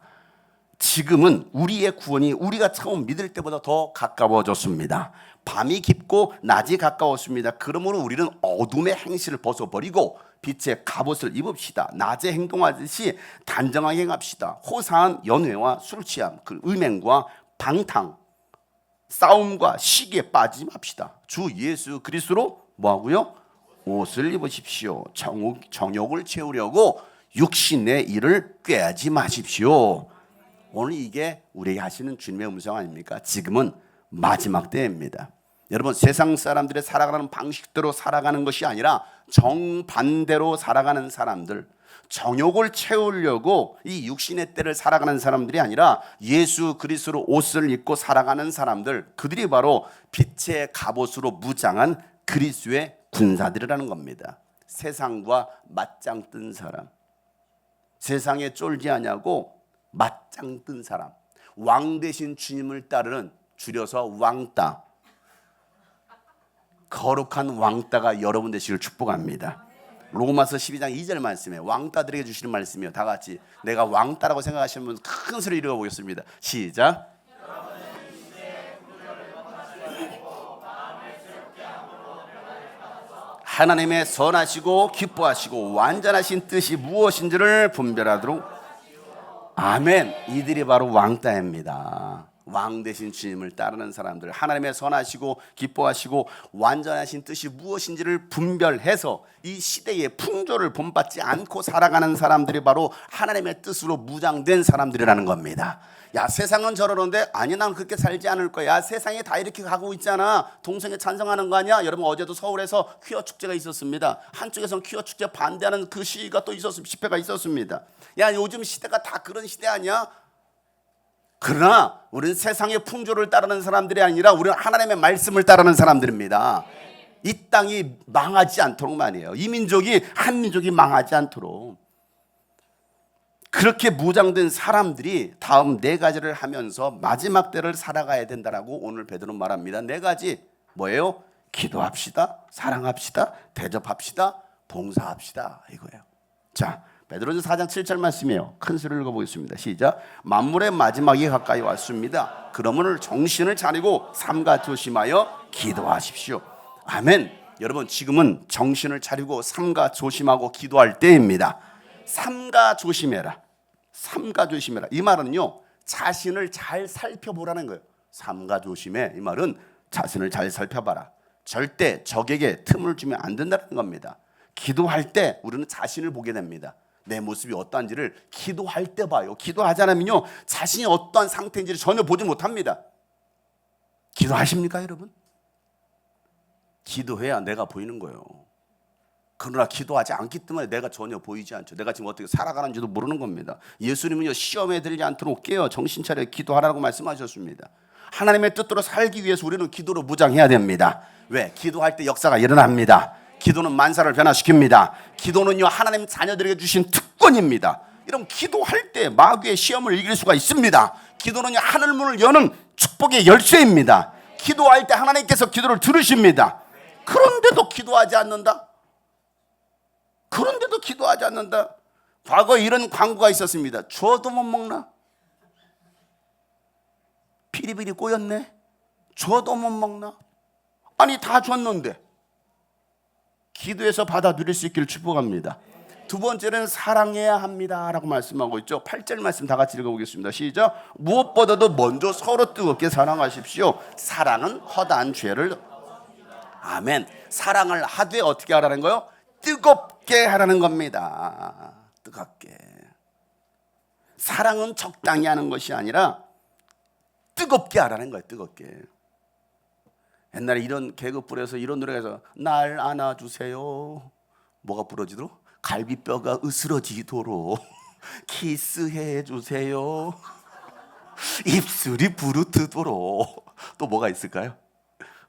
지금은 우리의 구원이 우리가 처음 믿을 때보다 더 가까워졌습니다. 밤이 깊고 낮이 가까웠습니다. 그러므로 우리는 어둠의 행실을 벗어버리고 빛의 갑옷을 입읍시다. 낮에 행동하듯이 단정하게 행합시다. 호사한 연회와 술취함, 그 음행과 방탕, 싸움과 시기에 빠지지 맙시다. 주 예수 그리스도로 뭐하고요? 옷을 입으십시오. 정욕을 채우려고 육신의 일을 꾀하지 마십시오. 오늘 이게 우리에게 하시는 주님의 음성 아닙니까? 지금은 마지막 때입니다. 여러분, 세상 사람들의 살아가는 방식대로 살아가는 것이 아니라 정반대로 살아가는 사람들, 정욕을 채우려고 이 육신의 때를 살아가는 사람들이 아니라 예수 그리스도로 옷을 입고 살아가는 사람들, 그들이 바로 빛의 갑옷으로 무장한 그리스도의 군사들이라는 겁니다. 세상과 맞짱 뜬 사람, 세상에 쫄지 않냐고 맞짱 뜬 사람, 왕 대신 주님을 따르는, 줄여서 왕따, 거룩한 왕따가 여러분 되시길 축복합니다. 로마서 12장 2절 말씀에 왕따들에게 주시는 말씀이요. 다 같이 내가 왕따라고 생각하시는 분 큰 소리 읽어보겠습니다. 시작. 하나님의 선하시고 기뻐하시고 완전하신 뜻이 무엇인지를 분별하도록. 아멘. 이들이 바로 왕따입니다. 왕 되신 주님을 따르는 사람들, 하나님의 선하시고 기뻐하시고 완전하신 뜻이 무엇인지를 분별해서 이 시대의 풍조를 본받지 않고 살아가는 사람들이 바로 하나님의 뜻으로 무장된 사람들이라는 겁니다. 야, 세상은 저러는데 아니 난 그렇게 살지 않을 거야. 세상이 다 이렇게 가고 있잖아. 동성애 찬성하는 거 아니야? 여러분 어제도 서울에서 퀴어 축제가 있었습니다. 한쪽에서는 퀴어 축제 반대하는 그 시위가 또 있었습니다. 집회가 있었습니다. 야, 요즘 시대가 다 그런 시대 아니야? 그러나 우리는 세상의 풍조를 따르는 사람들이 아니라 우리는 하나님의 말씀을 따르는 사람들입니다. 이 땅이 망하지 않도록 말이에요. 이 민족이 한 민족이 망하지 않도록. 그렇게 무장된 사람들이 다음 네 가지를 하면서 마지막 때를 살아가야 된다라고 오늘 베드로는 말합니다. 네 가지 뭐예요? 기도합시다, 사랑합시다, 대접합시다, 봉사합시다 이거예요. 자, 베드로전서 4장 7절 말씀이에요. 큰 소리를 읽어보겠습니다. 시작. 만물의 마지막이 가까이 왔습니다. 그러므로 정신을 차리고 삼가 조심하여 기도하십시오. 아멘. 여러분 지금은 정신을 차리고 삼가 조심하고 기도할 때입니다. 삼가 조심해라. 삼가 조심해라. 이 말은요, 자신을 잘 살펴보라는 거예요. 삼가 조심해. 이 말은 자신을 잘 살펴봐라. 절대 적에게 틈을 주면 안 된다는 겁니다. 기도할 때 우리는 자신을 보게 됩니다. 내 모습이 어떠한지를 기도할 때 봐요. 기도하지 않으면요, 자신이 어떠한 상태인지를 전혀 보지 못합니다. 기도하십니까, 여러분? 기도해야 내가 보이는 거예요. 그러나 기도하지 않기 때문에 내가 전혀 보이지 않죠. 내가 지금 어떻게 살아가는지도 모르는 겁니다. 예수님은요, 시험에 들지 않도록 깨어 정신 차려 기도하라고 말씀하셨습니다. 하나님의 뜻대로 살기 위해서 우리는 기도로 무장해야 됩니다. 왜? 기도할 때 역사가 일어납니다. 기도는 만사를 변화시킵니다. 기도는요, 하나님 자녀들에게 주신 특권입니다. 이런 기도할 때 마귀의 시험을 이길 수가 있습니다. 기도는요, 하늘문을 여는 축복의 열쇠입니다. 기도할 때 하나님께서 기도를 들으십니다. 그런데도 기도하지 않는다? 그런데도 기도하지 않는다? 과거에 이런 광고가 있었습니다. 줘도 못 먹나? 비리비리 꼬였네? 줘도 못 먹나? 아니 다 줬는데. 기도해서 받아 누릴 수 있기를 축복합니다. 두 번째는 사랑해야 합니다 라고 말씀하고 있죠. 8절 말씀 다 같이 읽어보겠습니다. 시작. 무엇보다도 먼저 서로 뜨겁게 사랑하십시오. 사랑은 허다한 죄를. 아멘. 사랑을 하되 어떻게 하라는 거요? 뜨겁게 하라는 겁니다. 뜨겁게. 사랑은 적당히 하는 것이 아니라 뜨겁게 하라는 거예요. 뜨겁게. 옛날에 이런 개그불에서 이런 노래가 해서 날 안아주세요. 뭐가 부러지도록? 갈비뼈가 으스러지도록 키스해 주세요. 입술이 부르트도록. 또 뭐가 있을까요?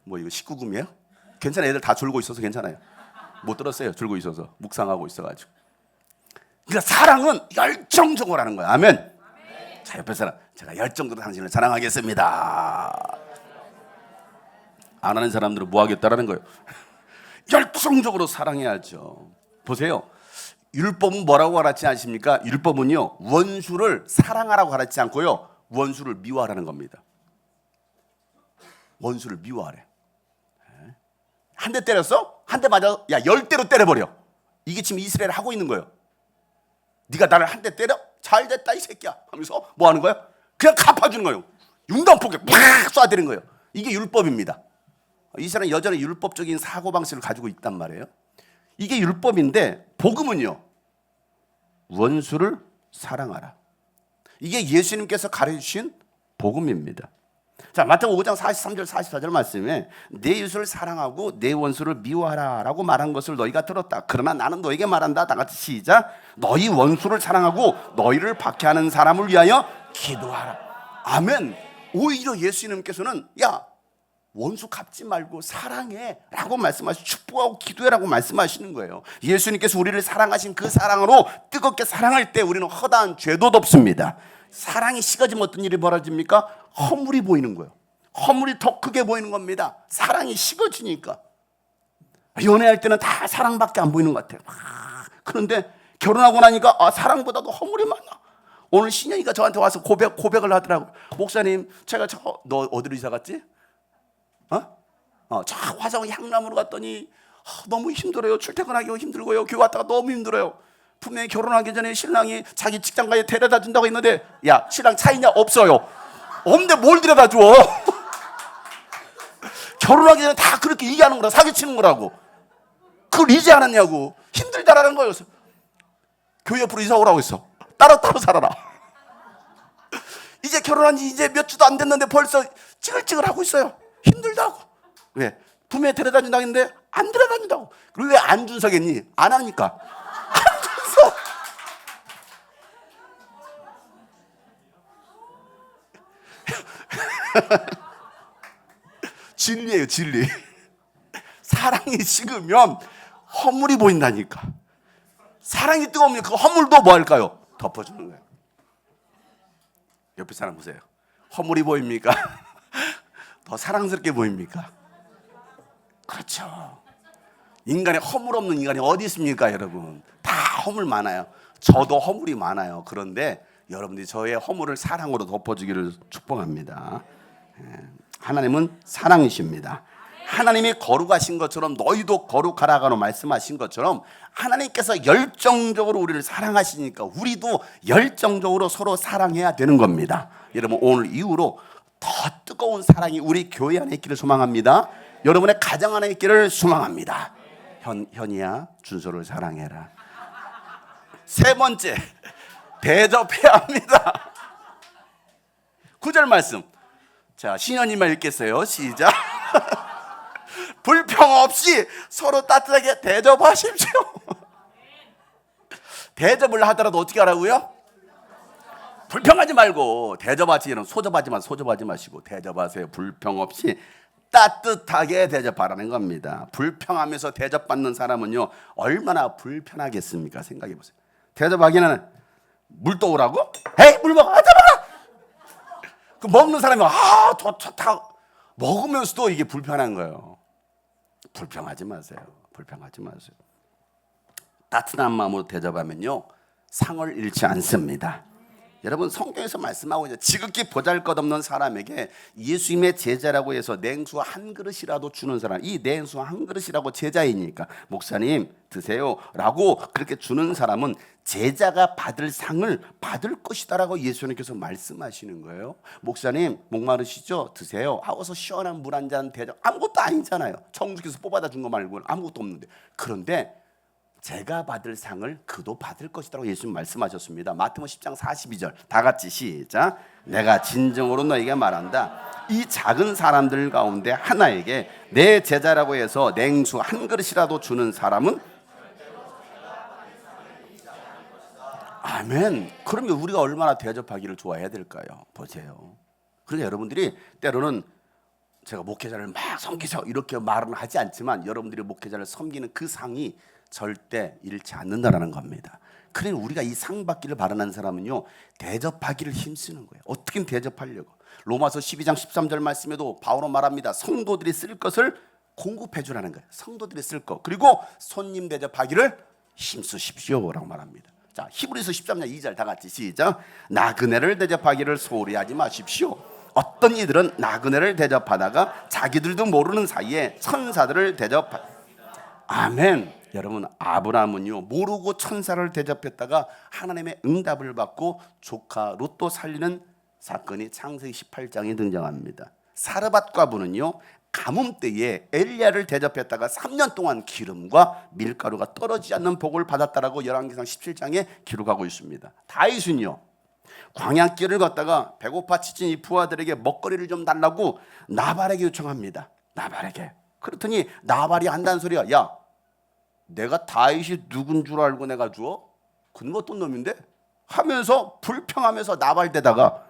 뭐 이거 19금이에요? 괜찮아요. 애들 다 졸고 있어서 괜찮아요. 못 들었어요. 졸고 있어서 묵상하고 있어가지고. 그러니까 사랑은 열정적으로 하는 거야. 아멘. 자, 옆에 사람, 제가 열정적으로 당신을 사랑하겠습니다. 안 하는 사람들은 뭐 하겠다라는 거예요. 열정적으로 사랑해야죠. 보세요. 율법은 뭐라고 가르치지 않습니까? 율법은요, 원수를 사랑하라고 가르치지 않고요, 원수를 미워하라는 겁니다. 원수를 미워하래. 한 대 때렸어? 한 대 맞아? 야, 10대로 때려버려. 이게 지금 이스라엘 하고 있는 거예요. 네가 나를 한 대 때려? 잘 됐다 이 새끼야 하면서 뭐 하는 거예요? 그냥 갚아주는 거예요. 융단폭격 팍 쏴대는 거예요. 이게 율법입니다. 이스라엘은 여전히 율법적인 사고방식을 가지고 있단 말이에요. 이게 율법인데 복음은요, 원수를 사랑하라. 이게 예수님께서 가르치신 복음입니다. 자, 마태복음 5장 43절 44절 말씀에 내 이웃을 사랑하고 내 원수를 미워하라 라고 말한 것을 너희가 들었다. 그러나 나는 너에게 말한다. 다 같이 시작. 너희 원수를 사랑하고 너희를 박해하는 사람을 위하여 기도하라. 아멘. 오히려 예수님께서는 야, 원수 갚지 말고 사랑해 라고 말씀하시고 축복하고 기도해라고 말씀하시는 거예요. 예수님께서 우리를 사랑하신 그 사랑으로 뜨겁게 사랑할 때 우리는 허다한 죄도 덮습니다. 사랑이 식어지면 어떤 일이 벌어집니까? 허물이 보이는 거예요. 허물이 더 크게 보이는 겁니다. 사랑이 식어지니까. 연애할 때는 다 사랑밖에 안 보이는 것 같아요. 그런데 결혼하고 나니까 사랑보다도 허물이 많아. 오늘 신영이가 저한테 와서 고백을 하더라고요. 목사님, 제가 너 어디로 이사 갔지? 저 화성 향남으로 갔더니 너무 힘들어요. 출퇴근하기가 힘들고요. 교회 왔다가 너무 힘들어요. 분명히 결혼하기 전에 신랑이 자기 직장가에 데려다 준다고 했는데 야, 신랑 차 있냐? 없어요. 없는데 뭘 데려다 줘? 결혼하기 전에 다 그렇게 얘기하는 거라, 사기치는 거라고. 그걸 이제 알았냐고. 힘들다라는 거예요. 교회 옆으로 이사 오라고 했어. 따로따로 살아라. 이제 결혼한 지 이제 몇 주도 안 됐는데 벌써 찌글찌글 하고 있어요. 힘들다고. 왜? 부모에 데려다 준다고 했는데 안 데려다 준다고. 그리고 왜 안 준서겠니? 안 하니까. 안 준서. 진리예요, 진리. 사랑이 식으면 허물이 보인다니까. 사랑이 뜨거우면 그 허물도 뭐 할까요? 덮어주는 거예요. 옆에 사람 보세요. 허물이 보입니까? 더 사랑스럽게 보입니까? 그렇죠. 인간의 허물 없는 인간이 어디 있습니까, 여러분? 다 허물 많아요. 저도 허물이 많아요. 그런데 여러분들이 저의 허물을 사랑으로 덮어주기를 축복합니다. 하나님은 사랑이십니다. 하나님이 거룩하신 것처럼 너희도 거룩하라고 말씀하신 것처럼 하나님께서 열정적으로 우리를 사랑하시니까 우리도 열정적으로 서로 사랑해야 되는 겁니다. 여러분, 오늘 이후로 더 뜨거운 사랑이 우리 교회 안에 있기를 소망합니다. 여러분의 가정 안에 있기를 소망합니다. 현이야, 준서를 사랑해라. 세 번째, 대접해야 합니다. 9절 말씀. 자, 신현이만 읽겠어요. 시작. 불평 없이 서로 따뜻하게 대접하십시오. 대접을 하더라도 어떻게 하라고요? 불평하지 말고 대접하지, 소접하지 마시고 대접하세요. 불평 없이 따뜻하게 대접하라는 겁니다. 불평하면서 대접받는 사람은요, 얼마나 불편하겠습니까? 생각해 보세요. 대접하기는 물 떠오라고? 에이, 물 먹어. 그 먹는 사람이 좋다 먹으면서도 이게 불편한 거예요. 불평하지 마세요. 불평하지 마세요. 따뜻한 마음으로 대접하면요, 상을 잃지 않습니다. 여러분, 성경에서 말씀하고 있죠. 지극히 보잘것없는 사람에게 예수님의 제자라고 해서 냉수 한 그릇이라도 주는 사람, 이 냉수 한 그릇이라고 제자이니까 목사님 드세요 라고 그렇게 주는 사람은 제자가 받을 상을 받을 것이다라고 예수님께서 말씀하시는 거예요. 목사님 목마르시죠? 드세요 하고서 시원한 물 한 잔 대접, 아무것도 아니잖아요. 청주께서 뽑아다 준 거 말고는 아무것도 없는데. 그런데 제가 받을 상을 그도 받을 것이라고 예수님 말씀하셨습니다. 마태복음 10장 42절 다 같이 시작. 내가 진정으로 너에게 말한다. 이 작은 사람들 가운데 하나에게 내 제자라고 해서 냉수 한 그릇이라도 주는 사람은, 아멘. 그러면 우리가 얼마나 대접하기를 좋아해야 될까요? 보세요. 그러니까 여러분들이 때로는 제가 목회자를 막 섬기세요 이렇게 말은 하지 않지만 여러분들이 목회자를 섬기는 그 상이 절대 잃지 않는다라는 겁니다. 그러니 우리가 이 상 받기를 바라는 사람은요, 대접하기를 힘쓰는 거예요. 어떻게 대접하려고. 로마서 12장 13절 말씀에도 바울은 말합니다. 성도들이 쓸 것을 공급해 주라는 거예요. 성도들이 쓸 것. 그리고 손님 대접하기를 힘쓰십시오라고 말합니다. 자, 히브리서 13장 2절 다 같이 시작. 나그네를 대접하기를 소홀히 하지 마십시오. 어떤 이들은 나그네를 대접하다가 자기들도 모르는 사이에 천사들을 아멘. 여러분, 아브라함은요, 모르고 천사를 대접했다가 하나님의 응답을 받고 조카 롯도 살리는 사건이 창세기 18장에 등장합니다. 사르밧 과부는요, 가뭄 때에 엘리야를 대접했다가 3년 동안 기름과 밀가루가 떨어지지 않는 복을 받았다라고 열왕기상 17장에 기록하고 있습니다. 다윗은요, 광야길을 걷다가 배고파 지친 이 부하들에게 먹거리를 좀 달라고 나발에게 요청합니다. 나발에게. 그렇더니 나발이 한다는 소리야. 야, 내가 다윗이 누군 줄 알고 내가 주어? 그건 어떤 놈인데? 하면서 불평하면서 나발대다가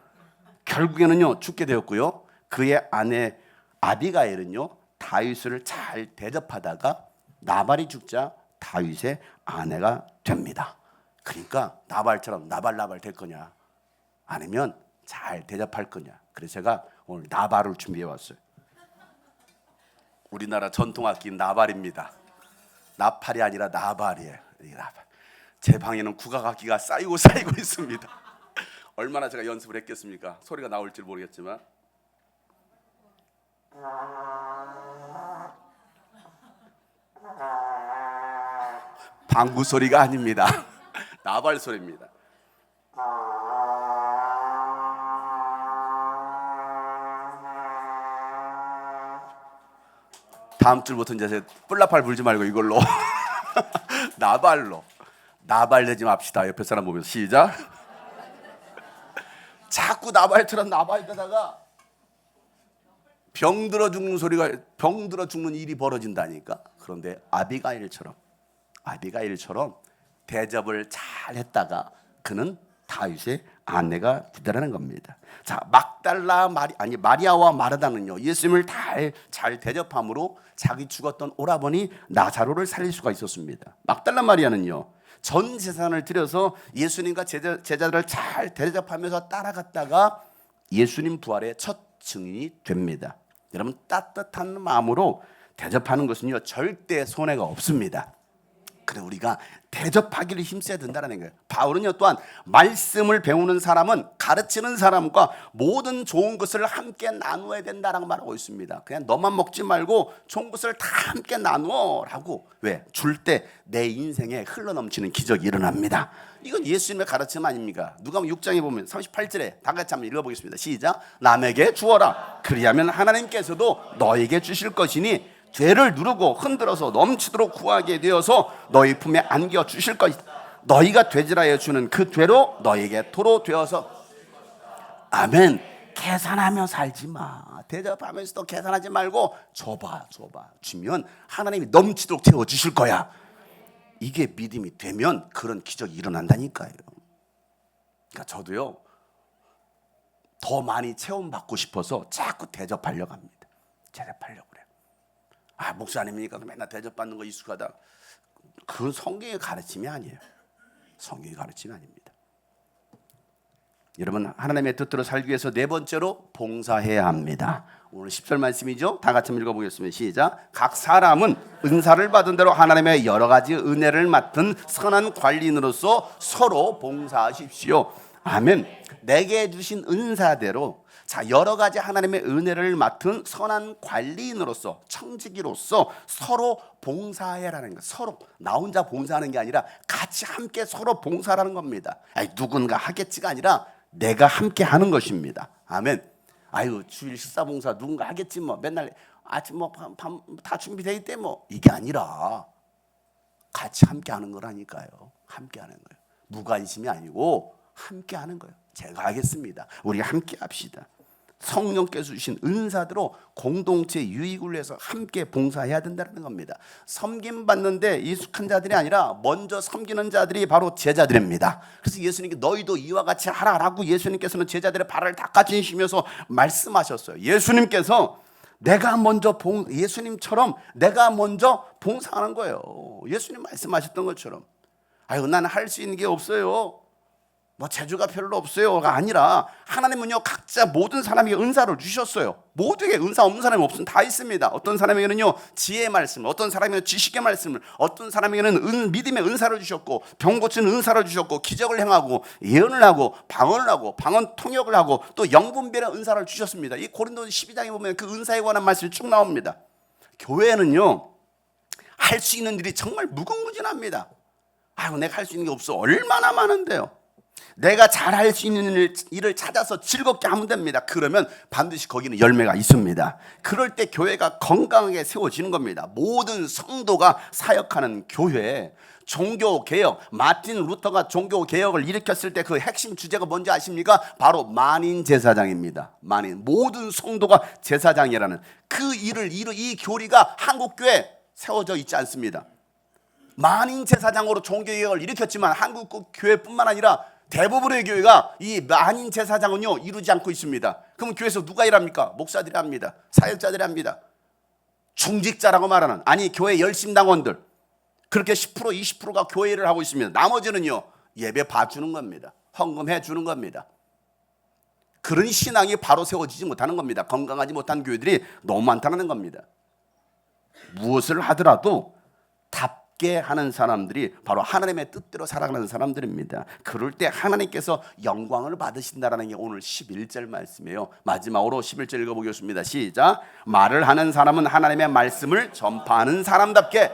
결국에는요, 죽게 되었고요. 그의 아내 아비가일은요, 다윗을 잘 대접하다가 나발이 죽자 다윗의 아내가 됩니다. 그러니까 나발처럼 나발 될 거냐, 아니면 잘 대접할 거냐. 그래서 제가 오늘 나발을 준비해 왔어요. 우리나라 전통 악기는 나발입니다. 나팔이 아니라 나발이에요. 나발. 제 방에는 국악악기가 쌓이고 있습니다. 얼마나 제가 연습을 했겠습니까? 소리가 나올지 모르겠지만. 방구 소리가 아닙니다. 나발 소리입니다. 다음 줄부터 이제 뿔나팔 불지 말고 이걸로 나발로 나발내지 맙시다. 옆에 사람 보면서 시작. 자꾸 나발처럼 나발대다가 병들어 죽는 소리가 병들어 죽는 일이 벌어진다니까. 그런데 아비가일처럼 대접을 잘 했다가 그는 다윗의 아내가 되더라는 겁니다. 자, 막달라 마리아와 마르다는요, 예수님을 잘 대접함으로 자기 죽었던 오라버니 나사로를 살릴 수가 있었습니다. 막달라 마리아는요, 전 재산을 들여서 예수님과 제자들을 잘 대접하면서 따라갔다가 예수님 부활의 첫 증인이 됩니다. 여러분, 따뜻한 마음으로 대접하는 것은요, 절대 손해가 없습니다. 그래, 우리가 대접하기를 힘써야 된다는 거예요. 바울은요, 또한 말씀을 배우는 사람은 가르치는 사람과 모든 좋은 것을 함께 나누어야 된다라고 말하고 있습니다. 그냥 너만 먹지 말고 좋은 것을 다 함께 나누어라고. 왜? 줄 때 내 인생에 흘러넘치는 기적이 일어납니다. 이건 예수님의 가르침 아닙니까? 누가복음 6장에 보면 38절에 다 같이 한번 읽어보겠습니다. 시작. 남에게 주어라. 그리하면 하나님께서도 너에게 주실 것이니 죄를 누르고 흔들어서 넘치도록 구하게 되어서 너희 품에 안겨 주실 것이다. 너희가 되지라여 주는 그 죄로 너에게 토로 되어서. 아멘. 계산하며 살지 마. 대접하면서도 계산하지 말고 줘봐. 주면 하나님이 넘치도록 채워 주실 거야. 이게 믿음이 되면 그런 기적이 일어난다니까요. 그러니까 저도요, 더 많이 체험받고 싶어서 자꾸 대접하려고 합니다. 대접하려고 그래요. 아, 목사님이니까 맨날 대접받는 거 익숙하다. 그건 성경의 가르침이 아니에요. 성경의 가르침이 아닙니다. 여러분, 하나님의 뜻대로 살기 위해서 네 번째로 봉사해야 합니다. 오늘 10절 말씀이죠. 다 같이 읽어보겠습니다. 시작. 각 사람은 은사를 받은 대로 하나님의 여러 가지 은혜를 맡은 선한 관리인으로서 서로 봉사하십시오. 아멘. 내게 주신 은사대로, 자, 여러 가지 하나님의 은혜를 맡은 선한 관리인으로서, 청지기로서 서로 봉사해라는 거. 서로, 나 혼자 봉사하는 게 아니라 같이 함께 서로 봉사라는 겁니다. 아니, 누군가 하겠지가 아니라 내가 함께 하는 것입니다. 아멘. 아유, 주일 식사봉사 누군가 하겠지 뭐, 맨날 아침 뭐 밤 다 준비되어 있대 뭐, 이게 아니라 같이 함께 하는 거라니까요. 함께 하는 거예요. 무관심이 아니고 함께 하는 거예요. 제가 하겠습니다. 우리 함께 합시다. 성령께서 주신 은사대로 공동체 유익을 위해서 함께 봉사해야 된다는 겁니다. 섬김 받는데 익숙한 자들이 아니라 먼저 섬기는 자들이 바로 제자들입니다. 그래서 예수님께 너희도 이와 같이 하라라고 예수님께서는 제자들의 발을 닦아주시면서 말씀하셨어요. 예수님께서 예수님처럼 내가 먼저 봉사하는 거예요. 예수님 말씀하셨던 것처럼. 아유, 나는 할 수 있는 게 없어요. 뭐 재주가 별로 없어요가 아니라 하나님은요, 각자 모든 사람에게 은사를 주셨어요. 모두에게 은사 없는 사람이 없으면 다 있습니다. 어떤 사람에게는요, 지혜의 말씀, 어떤 사람에게는 지식의 말씀을, 어떤 사람에게는 믿음의 은사를 주셨고, 병 고치는 은사를 주셨고, 기적을 행하고, 예언을 하고, 방언을 하고, 방언 통역을 하고, 또 영분별의 은사를 주셨습니다. 이 고린도서 12장에 보면 그 은사에 관한 말씀이 쭉 나옵니다. 교회는요, 할 수 있는 일이 정말 무궁무진합니다. 아유, 내가 할 수 있는 게 없어. 얼마나 많은데요. 내가 잘할 수 있는 일을 찾아서 즐겁게 하면 됩니다. 그러면 반드시 거기는 열매가 있습니다. 그럴 때 교회가 건강하게 세워지는 겁니다. 모든 성도가 사역하는 교회, 종교개혁, 마틴 루터가 종교개혁을 일으켰을 때 그 핵심 주제가 뭔지 아십니까? 바로 만인제사장입니다. 만인, 모든 성도가 제사장이라는 그 일을 이 교리가 한국교회에 세워져 있지 않습니다. 만인제사장으로 종교개혁을 일으켰지만 한국 교회뿐만 아니라 대부분의 교회가 이 만인 제사장은요, 이루지 않고 있습니다. 그럼 교회에서 누가 일합니까? 목사들이 합니다. 사역자들이 합니다. 중직자라고 말하는, 아니 교회 열심당원들, 그렇게 10% 20%가 교회 일을 하고 있습니다. 나머지는요, 예배 봐주는 겁니다. 헌금해 주는 겁니다. 그런 신앙이 바로 세워지지 못하는 겁니다. 건강하지 못한 교회들이 너무 많다는 겁니다. 무엇을 하더라도 답게 하는 사람들이 바로 하나님의 뜻대로 살아가는 사람들입니다. 그럴 때 하나님께서 영광을 받으신다라는 게 오늘 11절 말씀이에요. 마지막으로 11절 읽어보겠습니다. 시작. 말을 하는 사람은 하나님의 말씀을 전파하는 사람답게,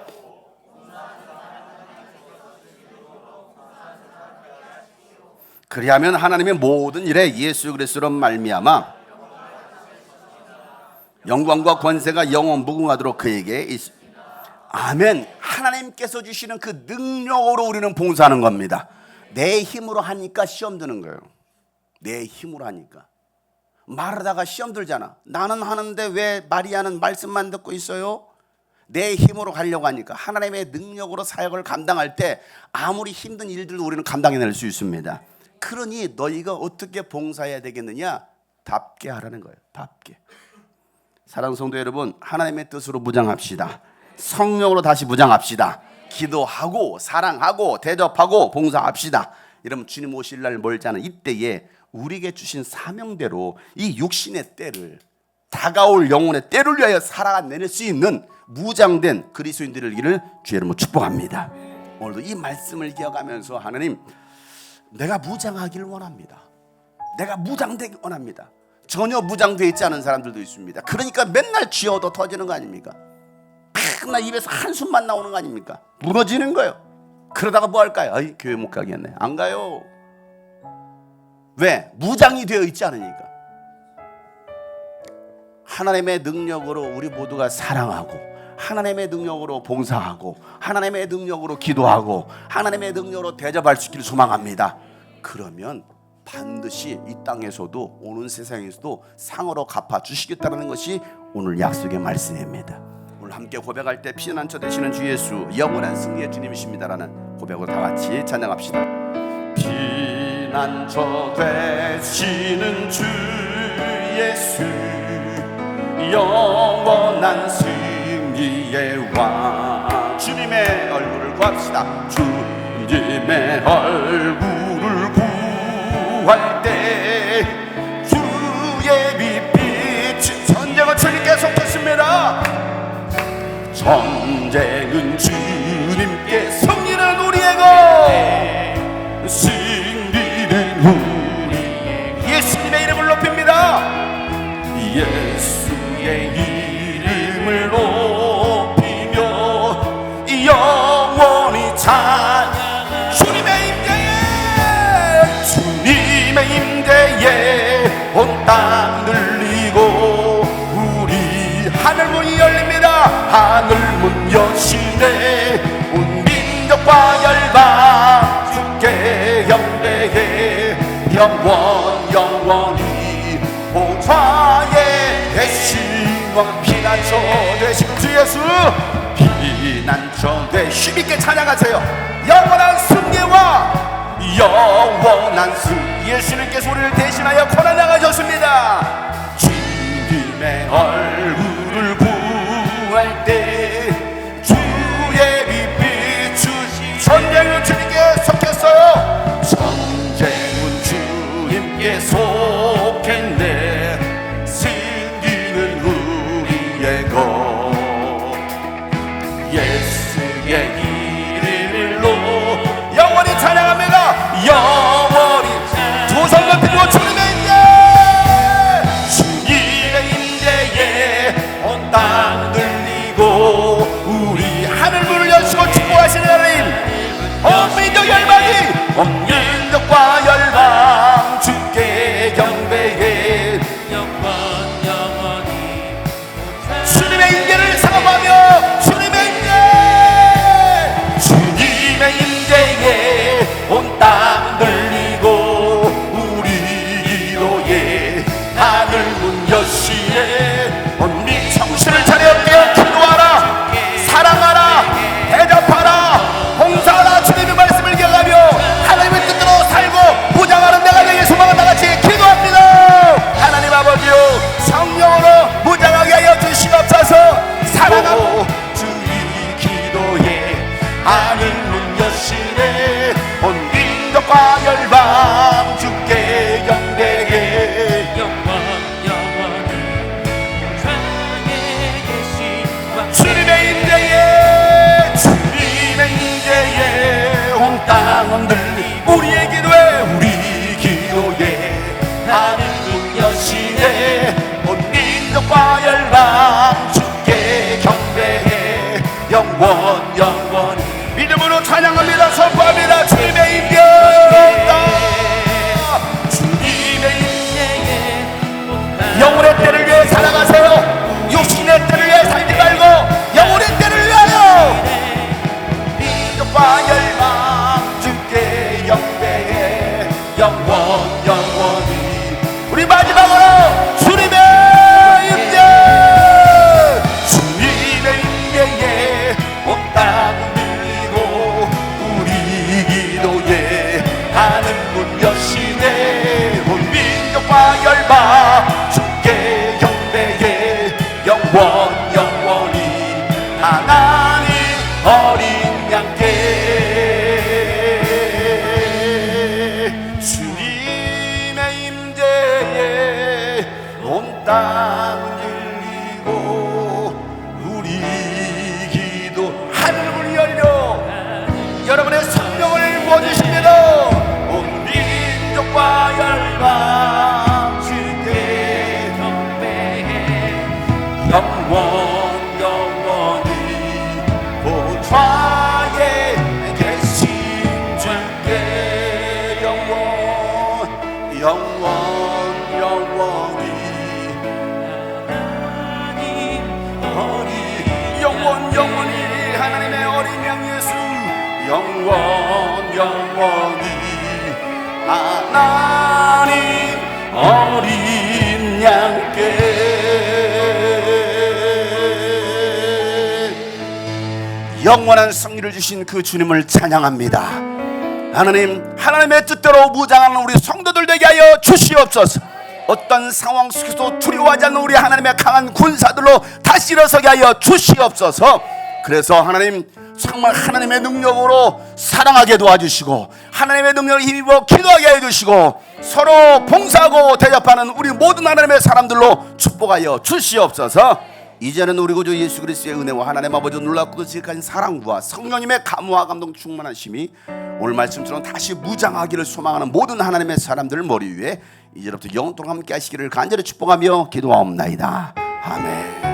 그리하면 하나님의 모든 일에 예수 그리스도로 말미암아 영광과 권세가 영원 무궁하도록 그에게 있습니다. 아멘. 하나님께서 주시는 그 능력으로 우리는 봉사하는 겁니다. 내 힘으로 하니까 시험 드는 거예요. 내 힘으로 하니까. 말하다가 시험 들잖아. 나는 하는데 왜 마리아는 말씀만 듣고 있어요? 내 힘으로 가려고 하니까. 하나님의 능력으로 사역을 감당할 때 아무리 힘든 일들도 우리는 감당해낼 수 있습니다. 그러니 너희가 어떻게 봉사해야 되겠느냐? 답게 하라는 거예요. 답게. 사랑하는 성도 여러분, 하나님의 뜻으로 무장합시다. 성령으로 다시 무장합시다. 기도하고 사랑하고 대접하고 봉사합시다. 여러분, 주님 오실 날 멀지 않은 이때에 우리에게 주신 사명대로 이 육신의 때를, 다가올 영혼의 때를 위하여 살아낼 수 있는 무장된 그리스도인들을 이기를 주의 이름으로 축복합니다. 오늘도 이 말씀을 기억하면서 하나님, 내가 무장하기를 원합니다. 내가 무장되기 원합니다. 전혀 무장되어 있지 않은 사람들도 있습니다. 그러니까 맨날 쥐어도 터지는 거 아닙니까? 맨날 입에서 한숨만 나오는 거 아닙니까? 무너지는 거예요. 그러다가 뭐 할까요? 아이, 교회 못 가겠네. 안 가요. 왜? 무장이 되어 있지 않으니까. 하나님의 능력으로 우리 모두가 사랑하고, 하나님의 능력으로 봉사하고, 하나님의 능력으로 기도하고, 하나님의 능력으로 대접할 수 있기를 소망합니다. 그러면 반드시 이 땅에서도 오는 세상에서도 상으로 갚아주시겠다는 것이 오늘 약속의 말씀입니다. 오늘 함께 고백할 때 피난처 되시는 주 예수, 영원한 승리의 주님이십니다라는 고백으로 다 같이 찬양합시다. 피난처 되시는 주 예수, 영원한 승리의 왕. 주님의 얼굴을 구합시다. 주님의 얼굴을 구할 때 주의 빛이. 전쟁은 주님께 속했습니다. 전쟁은 주님께, 승리는 우리의 것, 승리는 우리의. 예수님의 이름을 높입니다. 예수의 이름을 높이며 영원히 찬양. 주님의 임재에, 주님의 임재에 온 땅 들리고 우리 하늘 문이 열립니다. 하늘 문 여시네. 온 민족과 열방 주께 경배해. 영원히 보좌에 계신 왕. 피난처 되시는 주 예수, 피난처 되 힘있게 찬양하세요. 영원한 승리와 영원한 승. 예수님께서 우리를 대신하여 고난 나가셨습니다. 주님의 얼굴을 구할 때 주의 빛 비추시. 전쟁은 주님께 속했어요. 전쟁은 주님께 속했네. 승리는 우리의 것. 예수의 이름으로 영원히 찬양합니다. 영원히. 두 손 높이고 주님의 임재, 주님의 임재에 온 땅 들리고 우리 하늘 문을 여시고 축복하시는 하나님. 온 민족 열방이, 온 민족과 열방 주께 경배해. 영원히 주님의 임재를 사모하며, 주님의 임재, 주님의 임재에 온 땅 들리고 우리 기도에 하늘 문 여시에 온 민. 정신을 차려 깨어 기도하라, 사랑하라, 대접하라, 봉사하라. 주님의 말씀을 기억하며 하나님의 뜻대로 살고 무장하는 내가 되길 소망을 다같이 기도합니다. 하나님 아버지요, 성령으로 무장하게 하여 주시옵소서. 사랑하고 주의 기도에 하늘 문 여시네. 온 민족과 열방 주께 경배해. 주님의 임재에, 주님의 임재에 온 땅은 들리 우리의 기도에, 우리 기도에 하늘 문 여시네. 온 민족과 열방 주께 경배해. 영원히 믿음으로 찬양합니다. 선포합니다. 주님의 임재 온다. 주님의 임재에 영혼의 때를 위해 살아가세요. 온 땅은 열리고 우리 기도 하늘문이 열려 여러분의 성령을 부어주십니다. 온 민족과 열방 주께 경배해 영원히 보좌에 계신 주께 영원히 영원히 하나님의 어린 양 예수 영원히 하나님 어린 양께 영원한 승리를 주신 그 주님을 찬양합니다. 하나님의 뜻대로 무장하는 우리 성도들 되게 하여 주시옵소서. 어떤 상황 속에서 두려워하지 않는 우리 하나님의 강한 군사들로 다시 일어서게 하여 주시옵소서. 그래서 하나님 정말 하나님의 능력으로 사랑하게 도와주시고 하나님의 능력을 힘입어 기도하게 해주시고 서로 봉사하고 대접하는 우리 모든 하나님의 사람들로 축복하여 주시옵소서. 이제는 우리 구주 예수 그리스도의 은혜와 하나님 아버지 놀랍고도 지극한 사랑과 성령님의 감화와 감동 충만하심이 오늘 말씀처럼 다시 무장하기를 소망하는 모든 하나님의 사람들 머리 위에 이제부터 영원토록 함께 하시기를 간절히 축복하며 기도하옵나이다. 아멘.